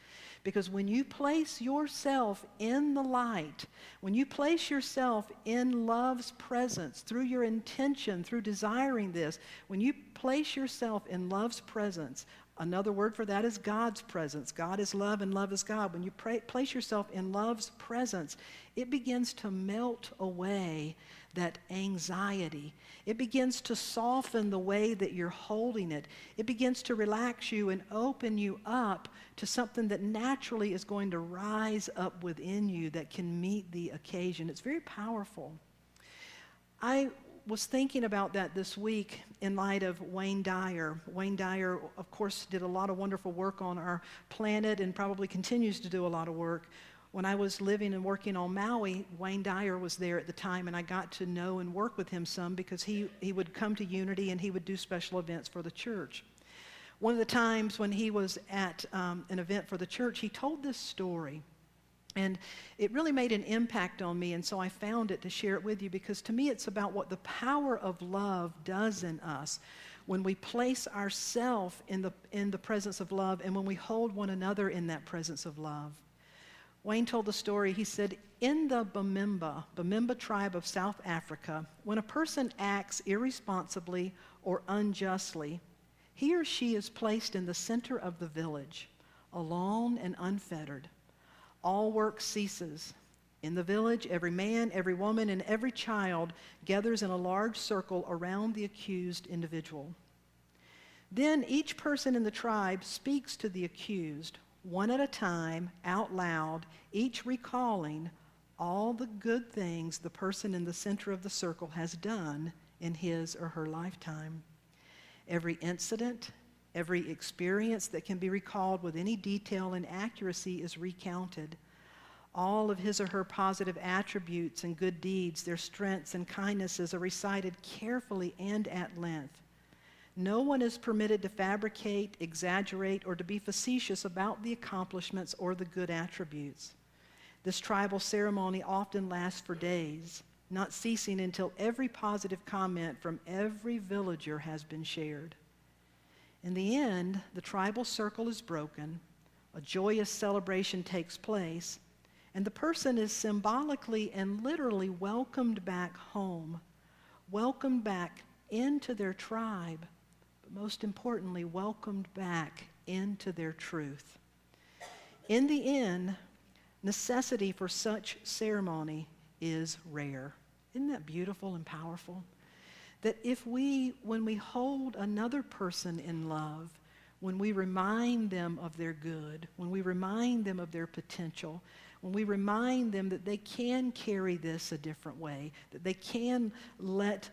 Because when you place yourself in the light, when you place yourself in love's presence, through your intention, through desiring this, when you place yourself in love's presence, another word for that is God's presence. God is love and love is God. When you place yourself in love's presence, it begins to melt away that anxiety. It begins to soften the way that you're holding it. It begins to relax you and open you up to something that naturally is going to rise up within you that can meet the occasion. It's very powerful. I was thinking about that this week in light of Wayne Dyer. Wayne Dyer, of course, did a lot of wonderful work on our planet and probably continues to do a lot of work. When I was living and working on Maui, Wayne Dyer was there at the time, and I got to know and work with him some because he would come to Unity and he would do special events for the church. One of the times when he was at an event for the church, he told this story. And it really made an impact on me, and so I found it to share it with you, because to me it's about what the power of love does in us. when we place ourselves in the presence of love, and when we hold one another in that presence of love. Wayne told the story. He said, in the Bamimba tribe of South Africa, when a person acts irresponsibly or unjustly, he or she is placed in the center of the village, alone and unfettered. All work ceases. In the village, every man, every woman, and every child gathers in a large circle around the accused individual. Then each person in the tribe speaks to the accused, one at a time, out loud, each recalling all the good things the person in the center of the circle has done in his or her lifetime. Every incident, every experience that can be recalled with any detail and accuracy is recounted. All of his or her positive attributes and good deeds, their strengths and kindnesses are recited carefully and at length. No one is permitted to fabricate, exaggerate, or to be facetious about the accomplishments or the good attributes. This tribal ceremony often lasts for days, not ceasing until every positive comment from every villager has been shared. In the end, the tribal circle is broken, a joyous celebration takes place, and the person is symbolically and literally welcomed back home, welcomed back into their tribe, but most importantly, welcomed back into their truth. In the end, necessity for such ceremony is rare. Isn't that beautiful and powerful? That when we hold another person in love, when we remind them of their good, when we remind them of their potential, when we remind them that they can carry this a different way, that they can let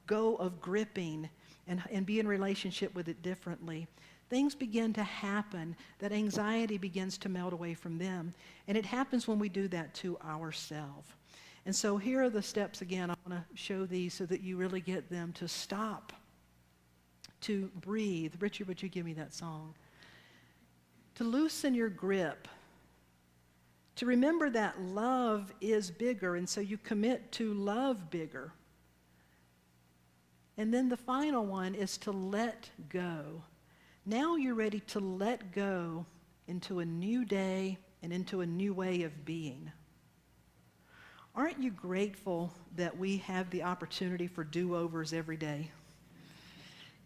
go of gripping and be in relationship with it differently, things begin to happen. That anxiety begins to melt away from them. And it happens when we do that to ourselves. And so here are the steps again. I want to show these so that you really get them to stop, to breathe. Richard, would you give me that song? To loosen your grip. To remember that love is bigger, and so you commit to love bigger. And then the final one is to let go. Now you're ready to let go into a new day and into a new way of being. Aren't you grateful that we have the opportunity for do-overs every day?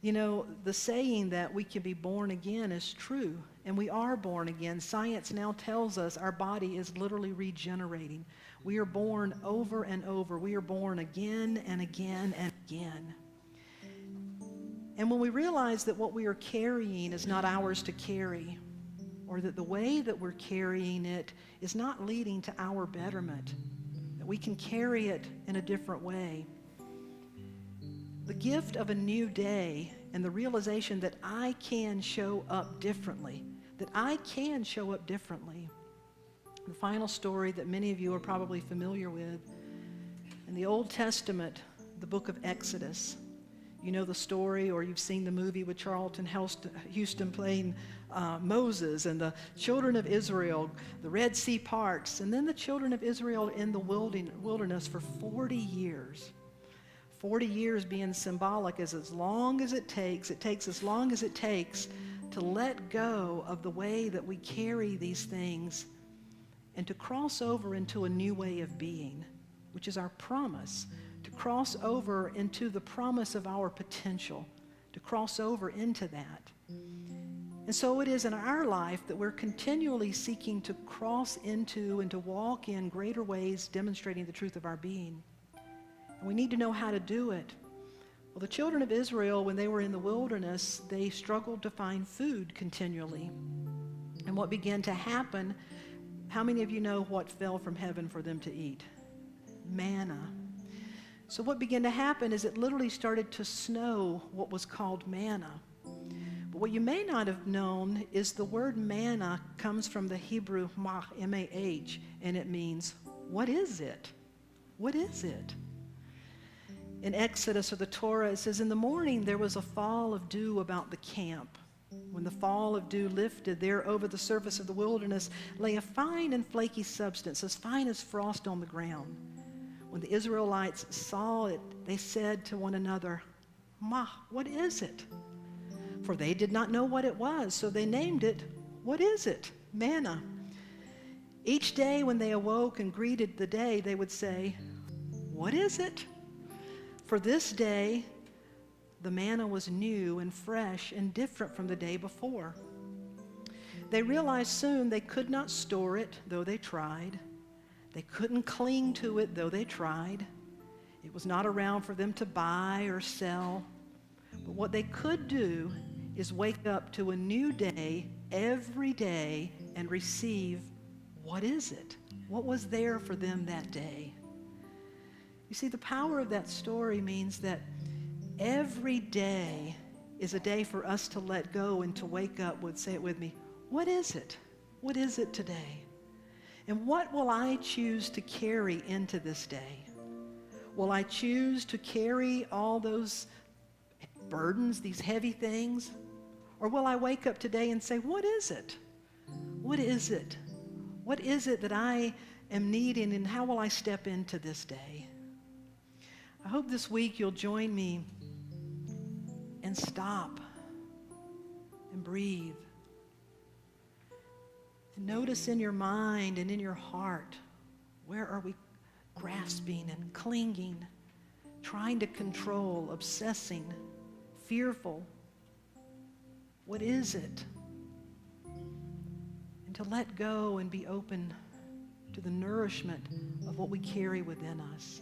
You know, the saying that we can be born again is true, and we are born again. Science now tells us our body is literally regenerating. We are born over and over. We are born again and again and again. And when we realize that what we are carrying is not ours to carry, or that the way that we're carrying it is not leading to our betterment, that we can carry it in a different way. The gift of a new day and the realization that I can show up differently, that I can show up differently. The final story that many of you are probably familiar with, in the Old Testament, the book of Exodus. You know the story, or you've seen the movie with Charlton Heston playing Moses and the children of Israel. The Red Sea parts, and then the children of Israel in the wilderness for 40 years. 40 years being symbolic as long as it takes as long as it takes to let go of the way that we carry these things and to cross over into a new way of being, which is our promise, to cross over into the promise of our potential, to cross over into that. And so it is in our life that we're continually seeking to cross into and to walk in greater ways demonstrating the truth of our being. And we need to know how to do it. Well, the children of Israel, when they were in the wilderness, they struggled to find food continually. And what began to happen, how many of you know what fell from heaven for them to eat? Manna. So what began to happen is it literally started to snow what was called manna. But what you may not have known is the word manna comes from the Hebrew mah, M-A-H, and it means, what is it? What is it? In Exodus or the Torah, it says, in the morning there was a fall of dew about the camp. When the fall of dew lifted, there over the surface of the wilderness lay a fine and flaky substance, as fine as frost on the ground. When the Israelites saw it, they said to one another, Ma, what is it? For they did not know what it was, so they named it, what is it? Manna. Each day when they awoke and greeted the day, they would say, what is it? For this day, the manna was new and fresh and different from the day before. They realized soon they could not store it, though they tried. They couldn't cling to it, though they tried. It was not around for them to buy or sell. But what they could do is wake up to a new day every day and receive, what is it? What was there for them that day? You see, the power of that story means that every day is a day for us to let go and to wake up. Say it with me. What is it? What is it today? And what will I choose to carry into this day? Will I choose to carry all those burdens, these heavy things? Or will I wake up today and say, what is it? What is it? What is it that I am needing, and how will I step into this day? I hope this week you'll join me and stop and breathe. And notice in your mind and in your heart, where are we grasping and clinging, trying to control, obsessing, fearful? What is it? And to let go and be open to the nourishment of what we carry within us.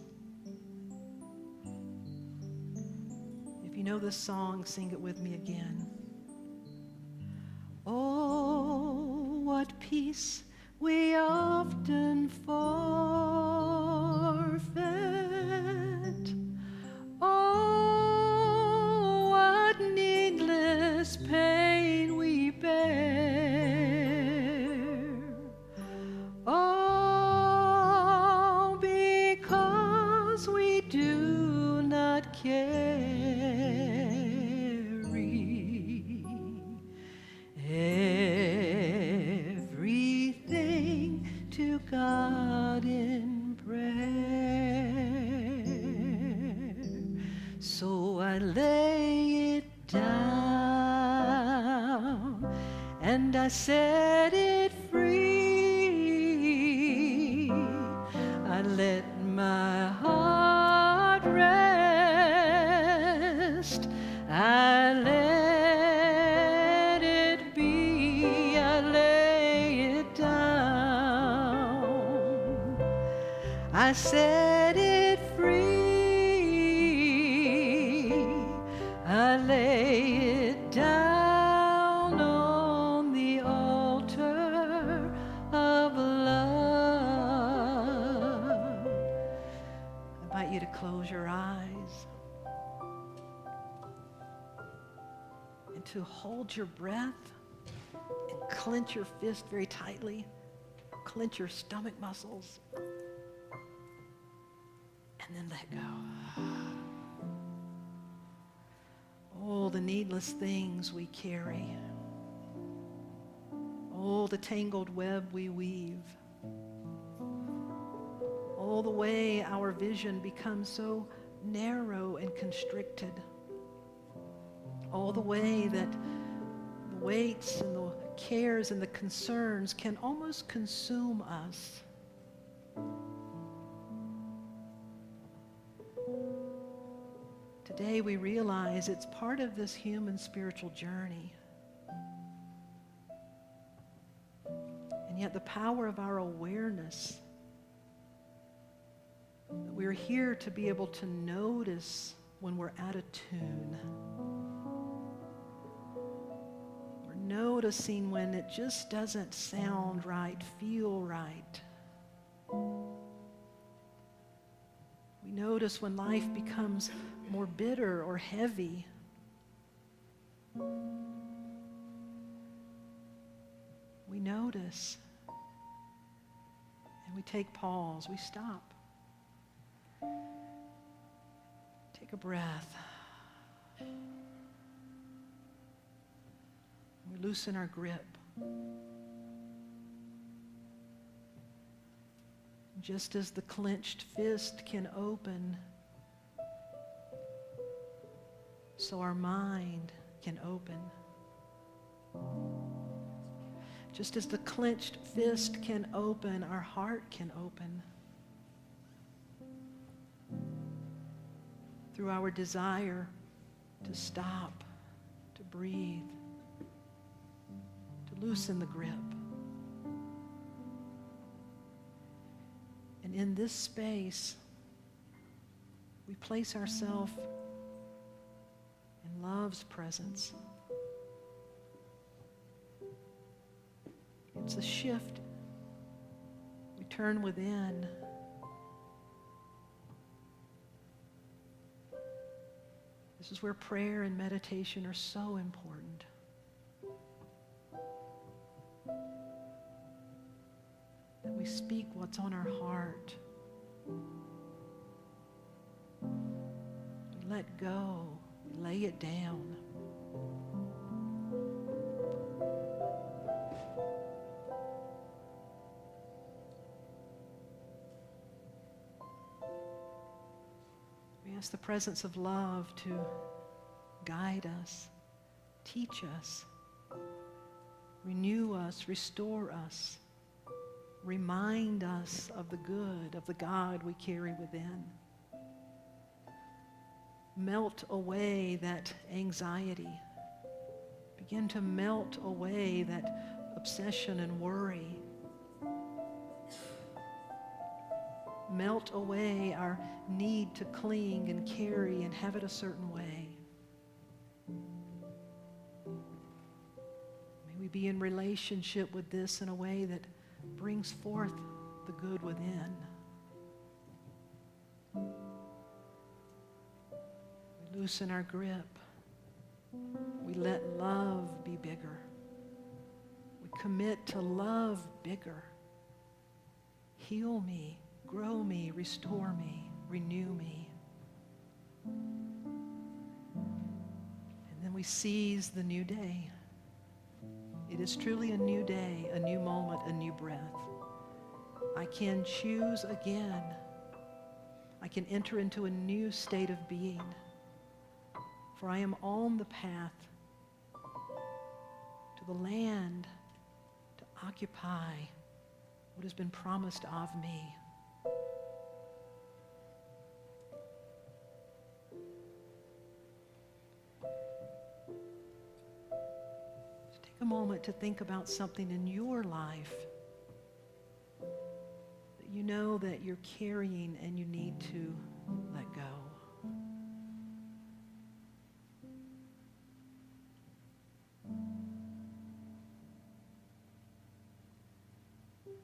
If you know this song, sing it with me again. Oh, what peace we often forfeit. Oh, what needless pain we bear. Oh, because we do not carry everything to God in prayer. So I lay it down and I set it free. I let my heart rest. I let it be. I lay it down. I set it free. I lay it down on the altar of love. I invite you to close your eyes and to hold your breath and clench your fist very tightly, clench your stomach muscles, and then let go. Oh, the needless things we carry. Oh, the tangled web we weave. Oh, the way our vision becomes so narrow and constricted. Oh, the way that the weights and the cares and the concerns can almost consume us. Today we realize it's part of this human spiritual journey. And yet the power of our awareness, that we're here to be able to notice when we're out of tune. We're noticing when it just doesn't sound right, feel right. We notice when life becomes more bitter or heavy. We notice. And we take pause. We stop. Take a breath. We loosen our grip. Just as the clenched fist can open, so our mind can open. Just as the clenched fist can open, our heart can open. Through our desire to stop, to breathe, to loosen the grip. And in this space, we place ourselves in love's presence. It's a shift. We turn within. This is where prayer and meditation are so important. That we speak what's on our heart. We let go. We lay it down. We ask the presence of love to guide us, teach us, renew us, restore us, remind us of the good, of the God we carry within. Melt away that anxiety. Begin to melt away that obsession and worry. Melt away our need to cling and carry and have it a certain way. May we be in relationship with this in a way that brings forth the good within. We loosen our grip. We let love be bigger. We commit to love bigger. Heal me. Grow me, restore me, renew me. And then we seize the new day. It is truly a new day, a new moment, a new breath. I can choose again. I can enter into a new state of being. For I am on the path to the land to occupy what has been promised of me. A moment to think about something in your life that you know that you're carrying and you need to let go.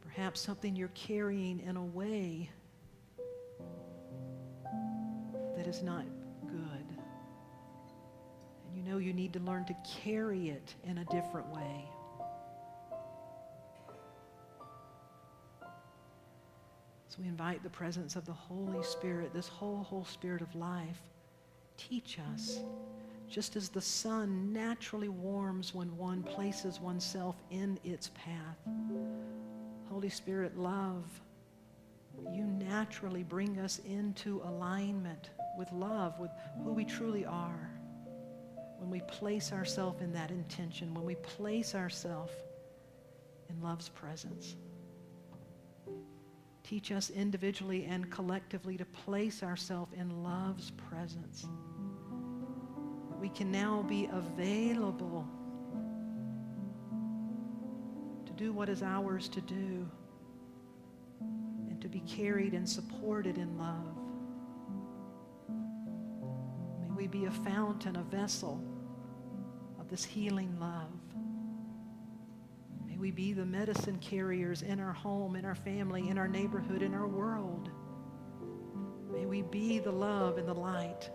Perhaps something you're carrying in a way that is not good. You know you need to learn to carry it in a different way. So we invite the presence of the Holy Spirit, this whole Spirit of life. Teach us, just as the sun naturally warms when one places oneself in its path. Holy Spirit, love, you naturally bring us into alignment with love, with who we truly are. When we place ourselves in that intention, when we place ourselves in love's presence. Teach us individually and collectively to place ourselves in love's presence. We can now be available to do what is ours to do and to be carried and supported in love. May we be a fountain, a vessel this healing love. May we be the medicine carriers in our home, in our family, in our neighborhood, in our world. May we be the love and the light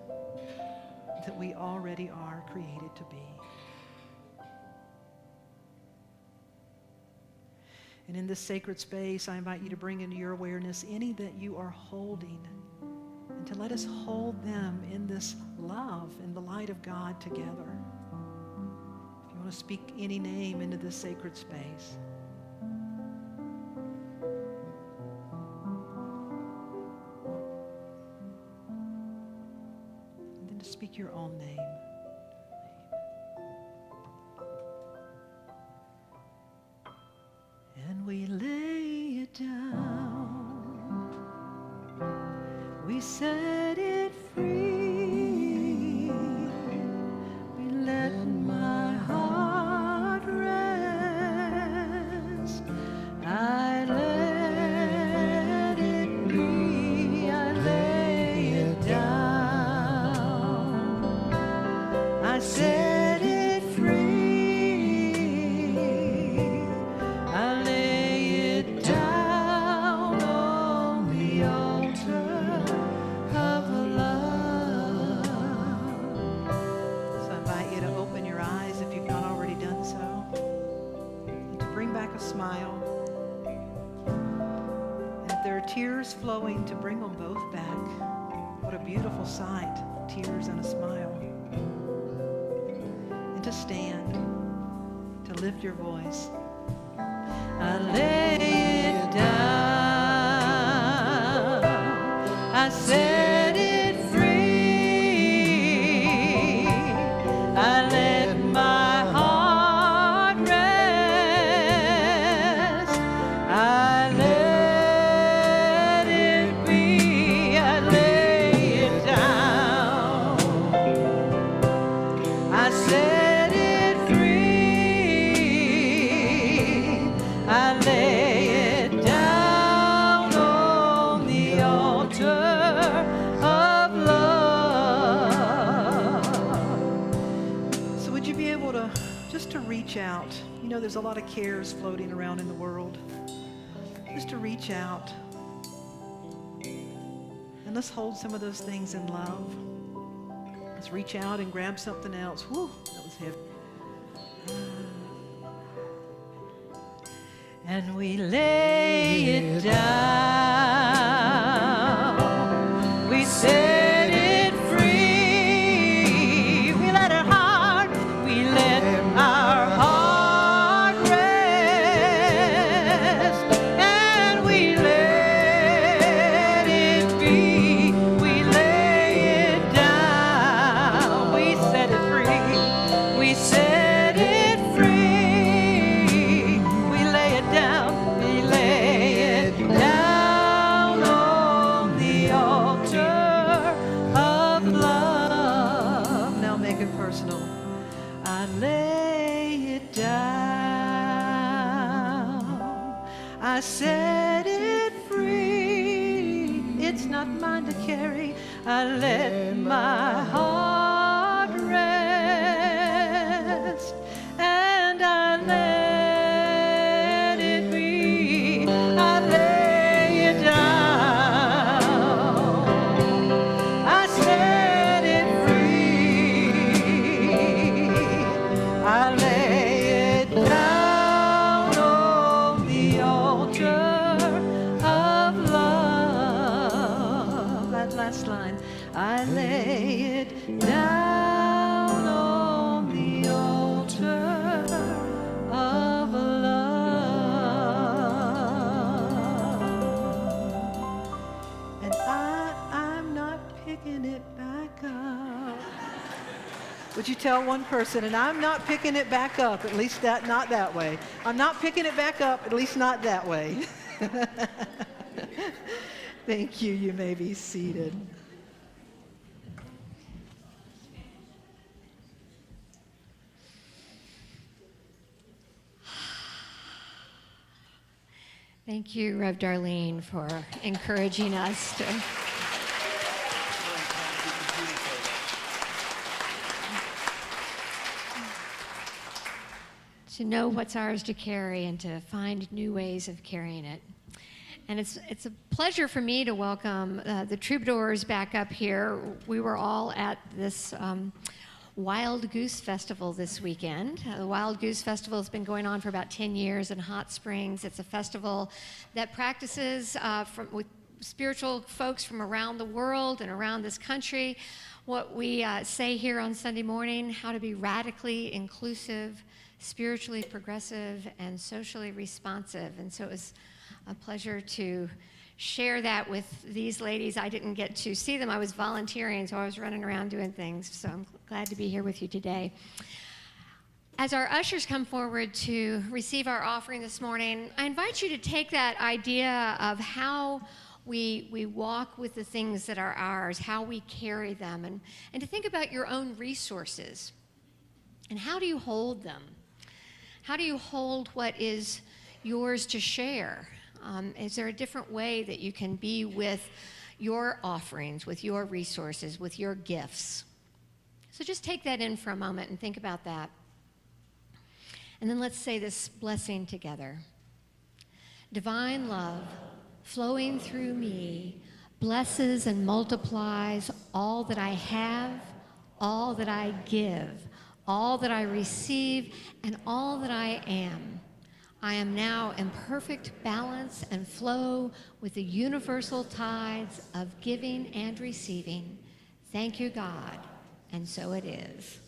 that we already are created to be. And in this sacred space, I invite you to bring into your awareness any that you are holding and to let us hold them in this love and the light of God together. To speak any name into this sacred space. And then to speak your own name. I set it free. I lay it down on the altar of love. So I invite you to open your eyes if you've not already done so, and to bring back a smile. And if there are tears flowing, to bring them both back. What a beautiful sight, tears and a smile. And to stand, to lift your voice. I lay it down, I set it free, I let my heart rest, I let it be, I lay it down, I set it free, I lay it down on the altar of love. So would you be able to just to reach out? You know, there's a lot of cares floating around in the world. Just to reach out. And let's hold some of those things in love. Let's reach out and grab something else. Whew, that was heavy. And we lay it down. We set it free. We let our heart rest. And we let it be. We lay it down. We set it free. We set it free. We lay it down. We lay it down on the altar of love. Now make it personal. I lay it down. I set it free. It's not mine to carry. I let my heart rest. And I let it be. I lay it down. I set it free. I lay it down on the altar of love. That last line. I lay it down on the altar of love. And I'm not picking it back up. Would you tell one person, and I'm not picking it back up, at least not that way. I'm not picking it back up, at least not that way. Thank you. You may be seated. Thank you, Rev Darlene, for encouraging us to know what's ours to carry and to find new ways of carrying it. And it's a pleasure for me to welcome the Troubadours back up here. We were all at this Wild Goose Festival this weekend. The Wild Goose Festival has been going on for about 10 years in Hot Springs. It's a festival that practices with spiritual folks from around the world and around this country what we say here on Sunday morning, how to be radically inclusive, spiritually progressive, and socially responsive. And so it was a pleasure to share that with these ladies. I didn't get to see them. I was volunteering, so I was running around doing things. So I'm glad to be here with you today. As our ushers come forward to receive our offering this morning, I invite you to take that idea of how we walk with the things that are ours, how we carry them, and to think about your own resources. And how do you hold them? How do you hold what is yours to share? Is there a different way that you can be with your offerings, with your resources, with your gifts? So just take that in for a moment and think about that. And then let's say this blessing together. Divine love flowing through me blesses and multiplies all that I have, all that I give, all that I receive, and all that I am. I am now in perfect balance and flow with the universal tides of giving and receiving. Thank you, God, and so it is.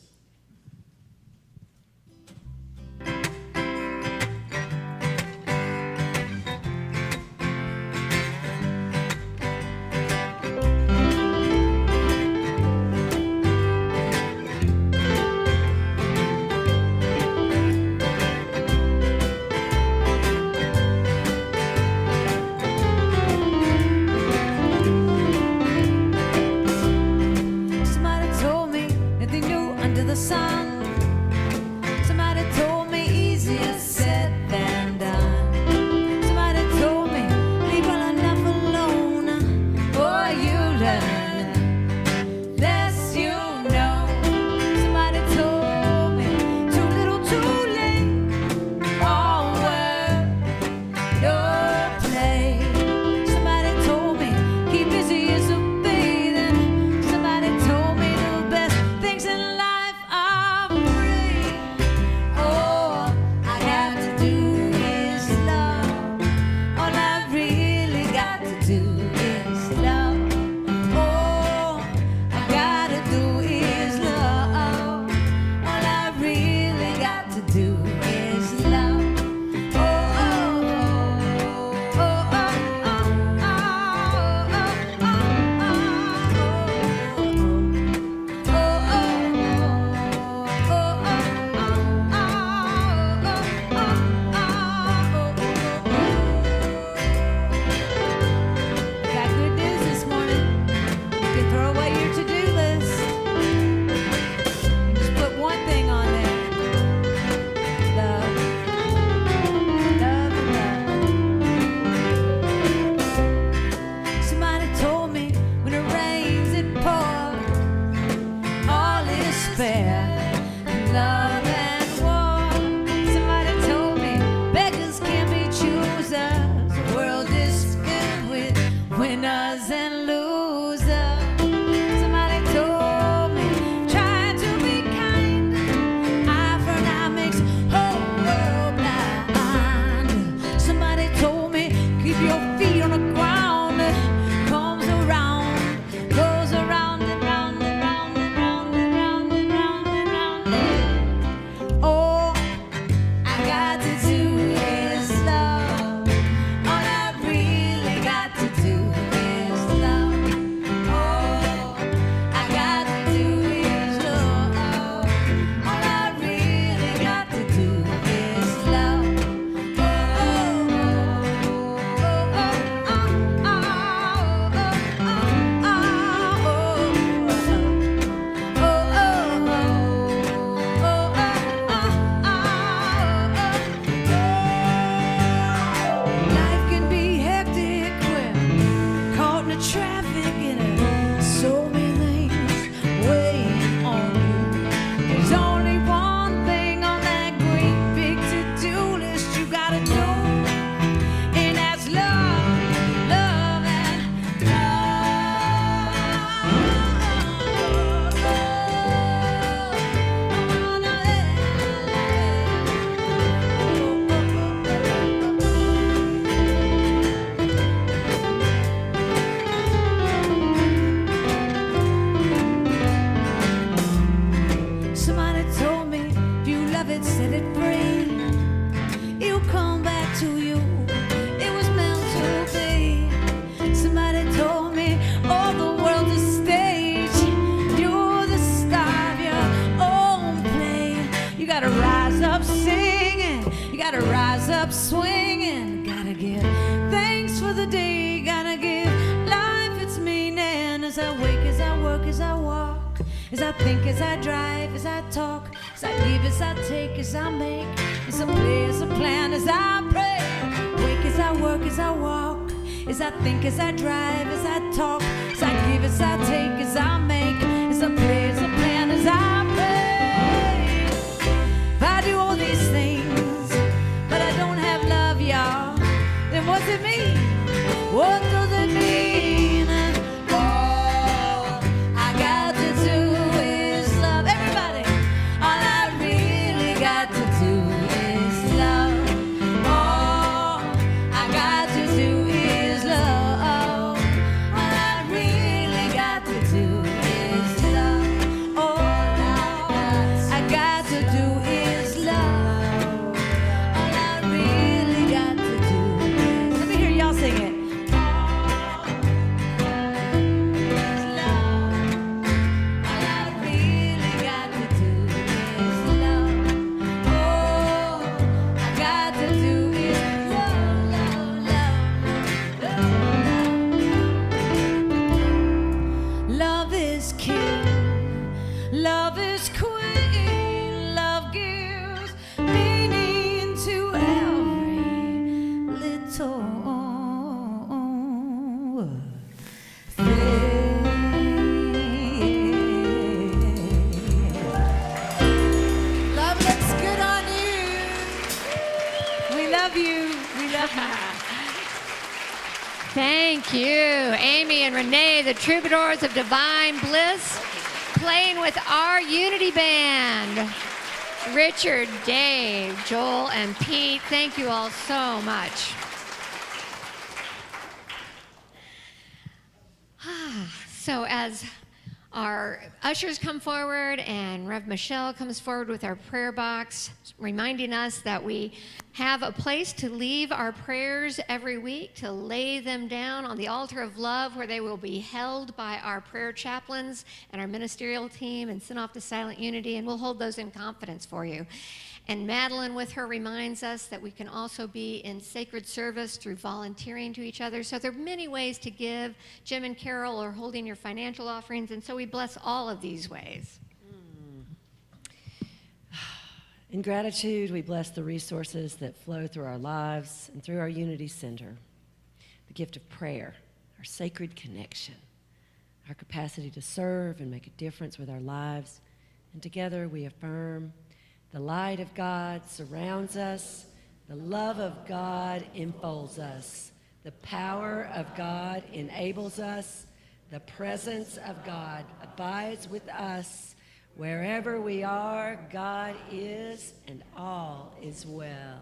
Gotta rise up swinging, gotta give thanks for the day, gotta give life its meaning. As I wake, as I work, as I walk, as I think, as I drive, as I talk, as I give, as I take, as I make, as I play, as I plan, as I pray. Wake as I work, as I walk, as I think, as I drive, as I talk, as I give, as I take, as I make, as I play, as I plan, as I Love is queen, love gives meaning to every little thing. Love looks good on you. We love you. We love you. Thank you, Amy and Renee, the Troubadours of Divine Bliss, playing with our Unity Band. Richard, Dave, Joel, and Pete, thank you all so much. So as our ushers come forward and Rev Michelle comes forward with our prayer box, reminding us that we have a place to leave our prayers every week, to lay them down on the altar of love where they will be held by our prayer chaplains and our ministerial team and sent off to Silent Unity, and we'll hold those in confidence for you. And Madeline with her reminds us that we can also be in sacred service through volunteering to each other. So there are many ways to give. Jim and Carol are holding your financial offerings, and so we bless all of these ways. In gratitude, we bless the resources that flow through our lives and through our Unity Center. The gift of prayer, our sacred connection, our capacity to serve and make a difference with our lives. And together we affirm the light of God surrounds us, the love of God enfolds us, the power of God enables us, the presence of God abides with us. Wherever we are, God is, and all is well.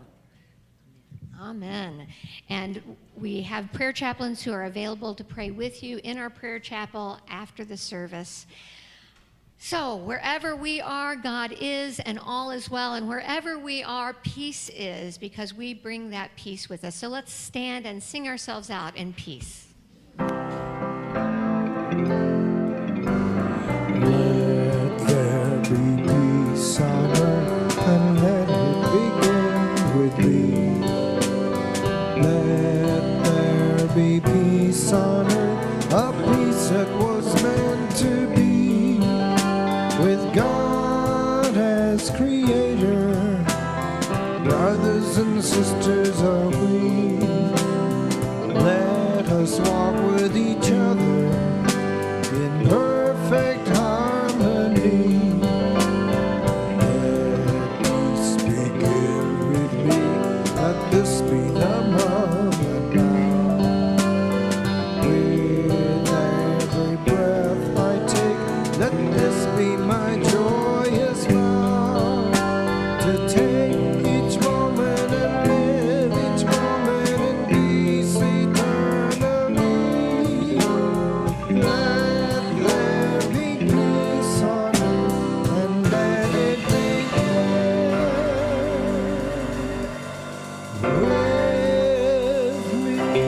Amen. And we have prayer chaplains who are available to pray with you in our prayer chapel after the service. So wherever we are, God is, and all is well. And wherever we are, peace is, because we bring that peace with us. So let's stand and sing ourselves out in peace. Let there be peace on earth, and let it begin with me. Let there be peace on earth, a peace that was meant to be. With God as creator, brothers and sisters are we. Let us walk with each other in perfect harmony. Let peace begin with me. Let this be the moment now. With every breath I take, let this be my joyous vow, to take each moment and live each moment in peace eternally. Let there be peace on earth, and let it be there with me.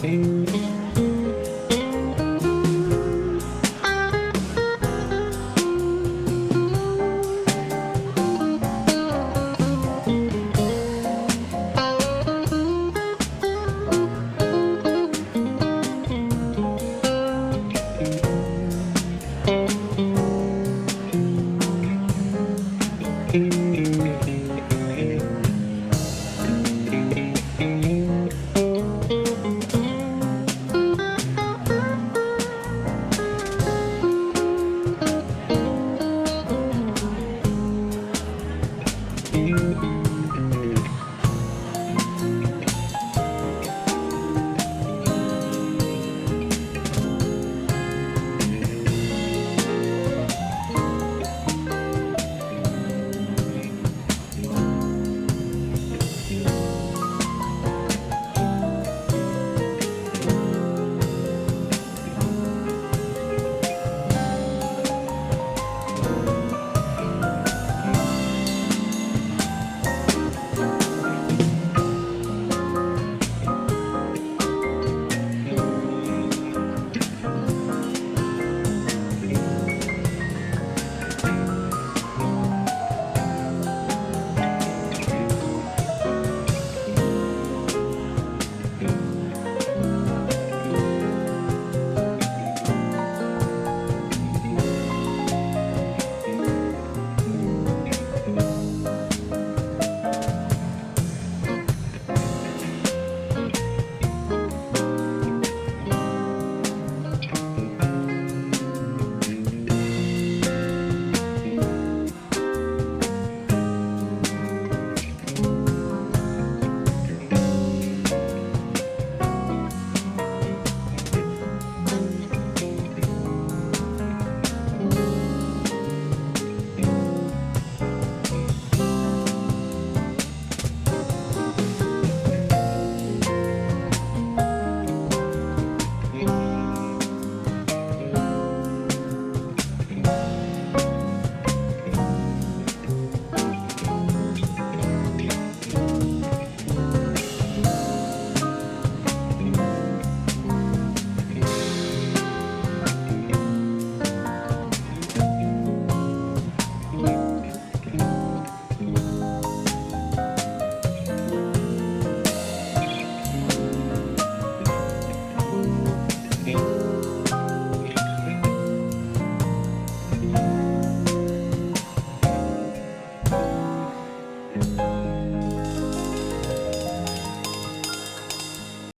Bye.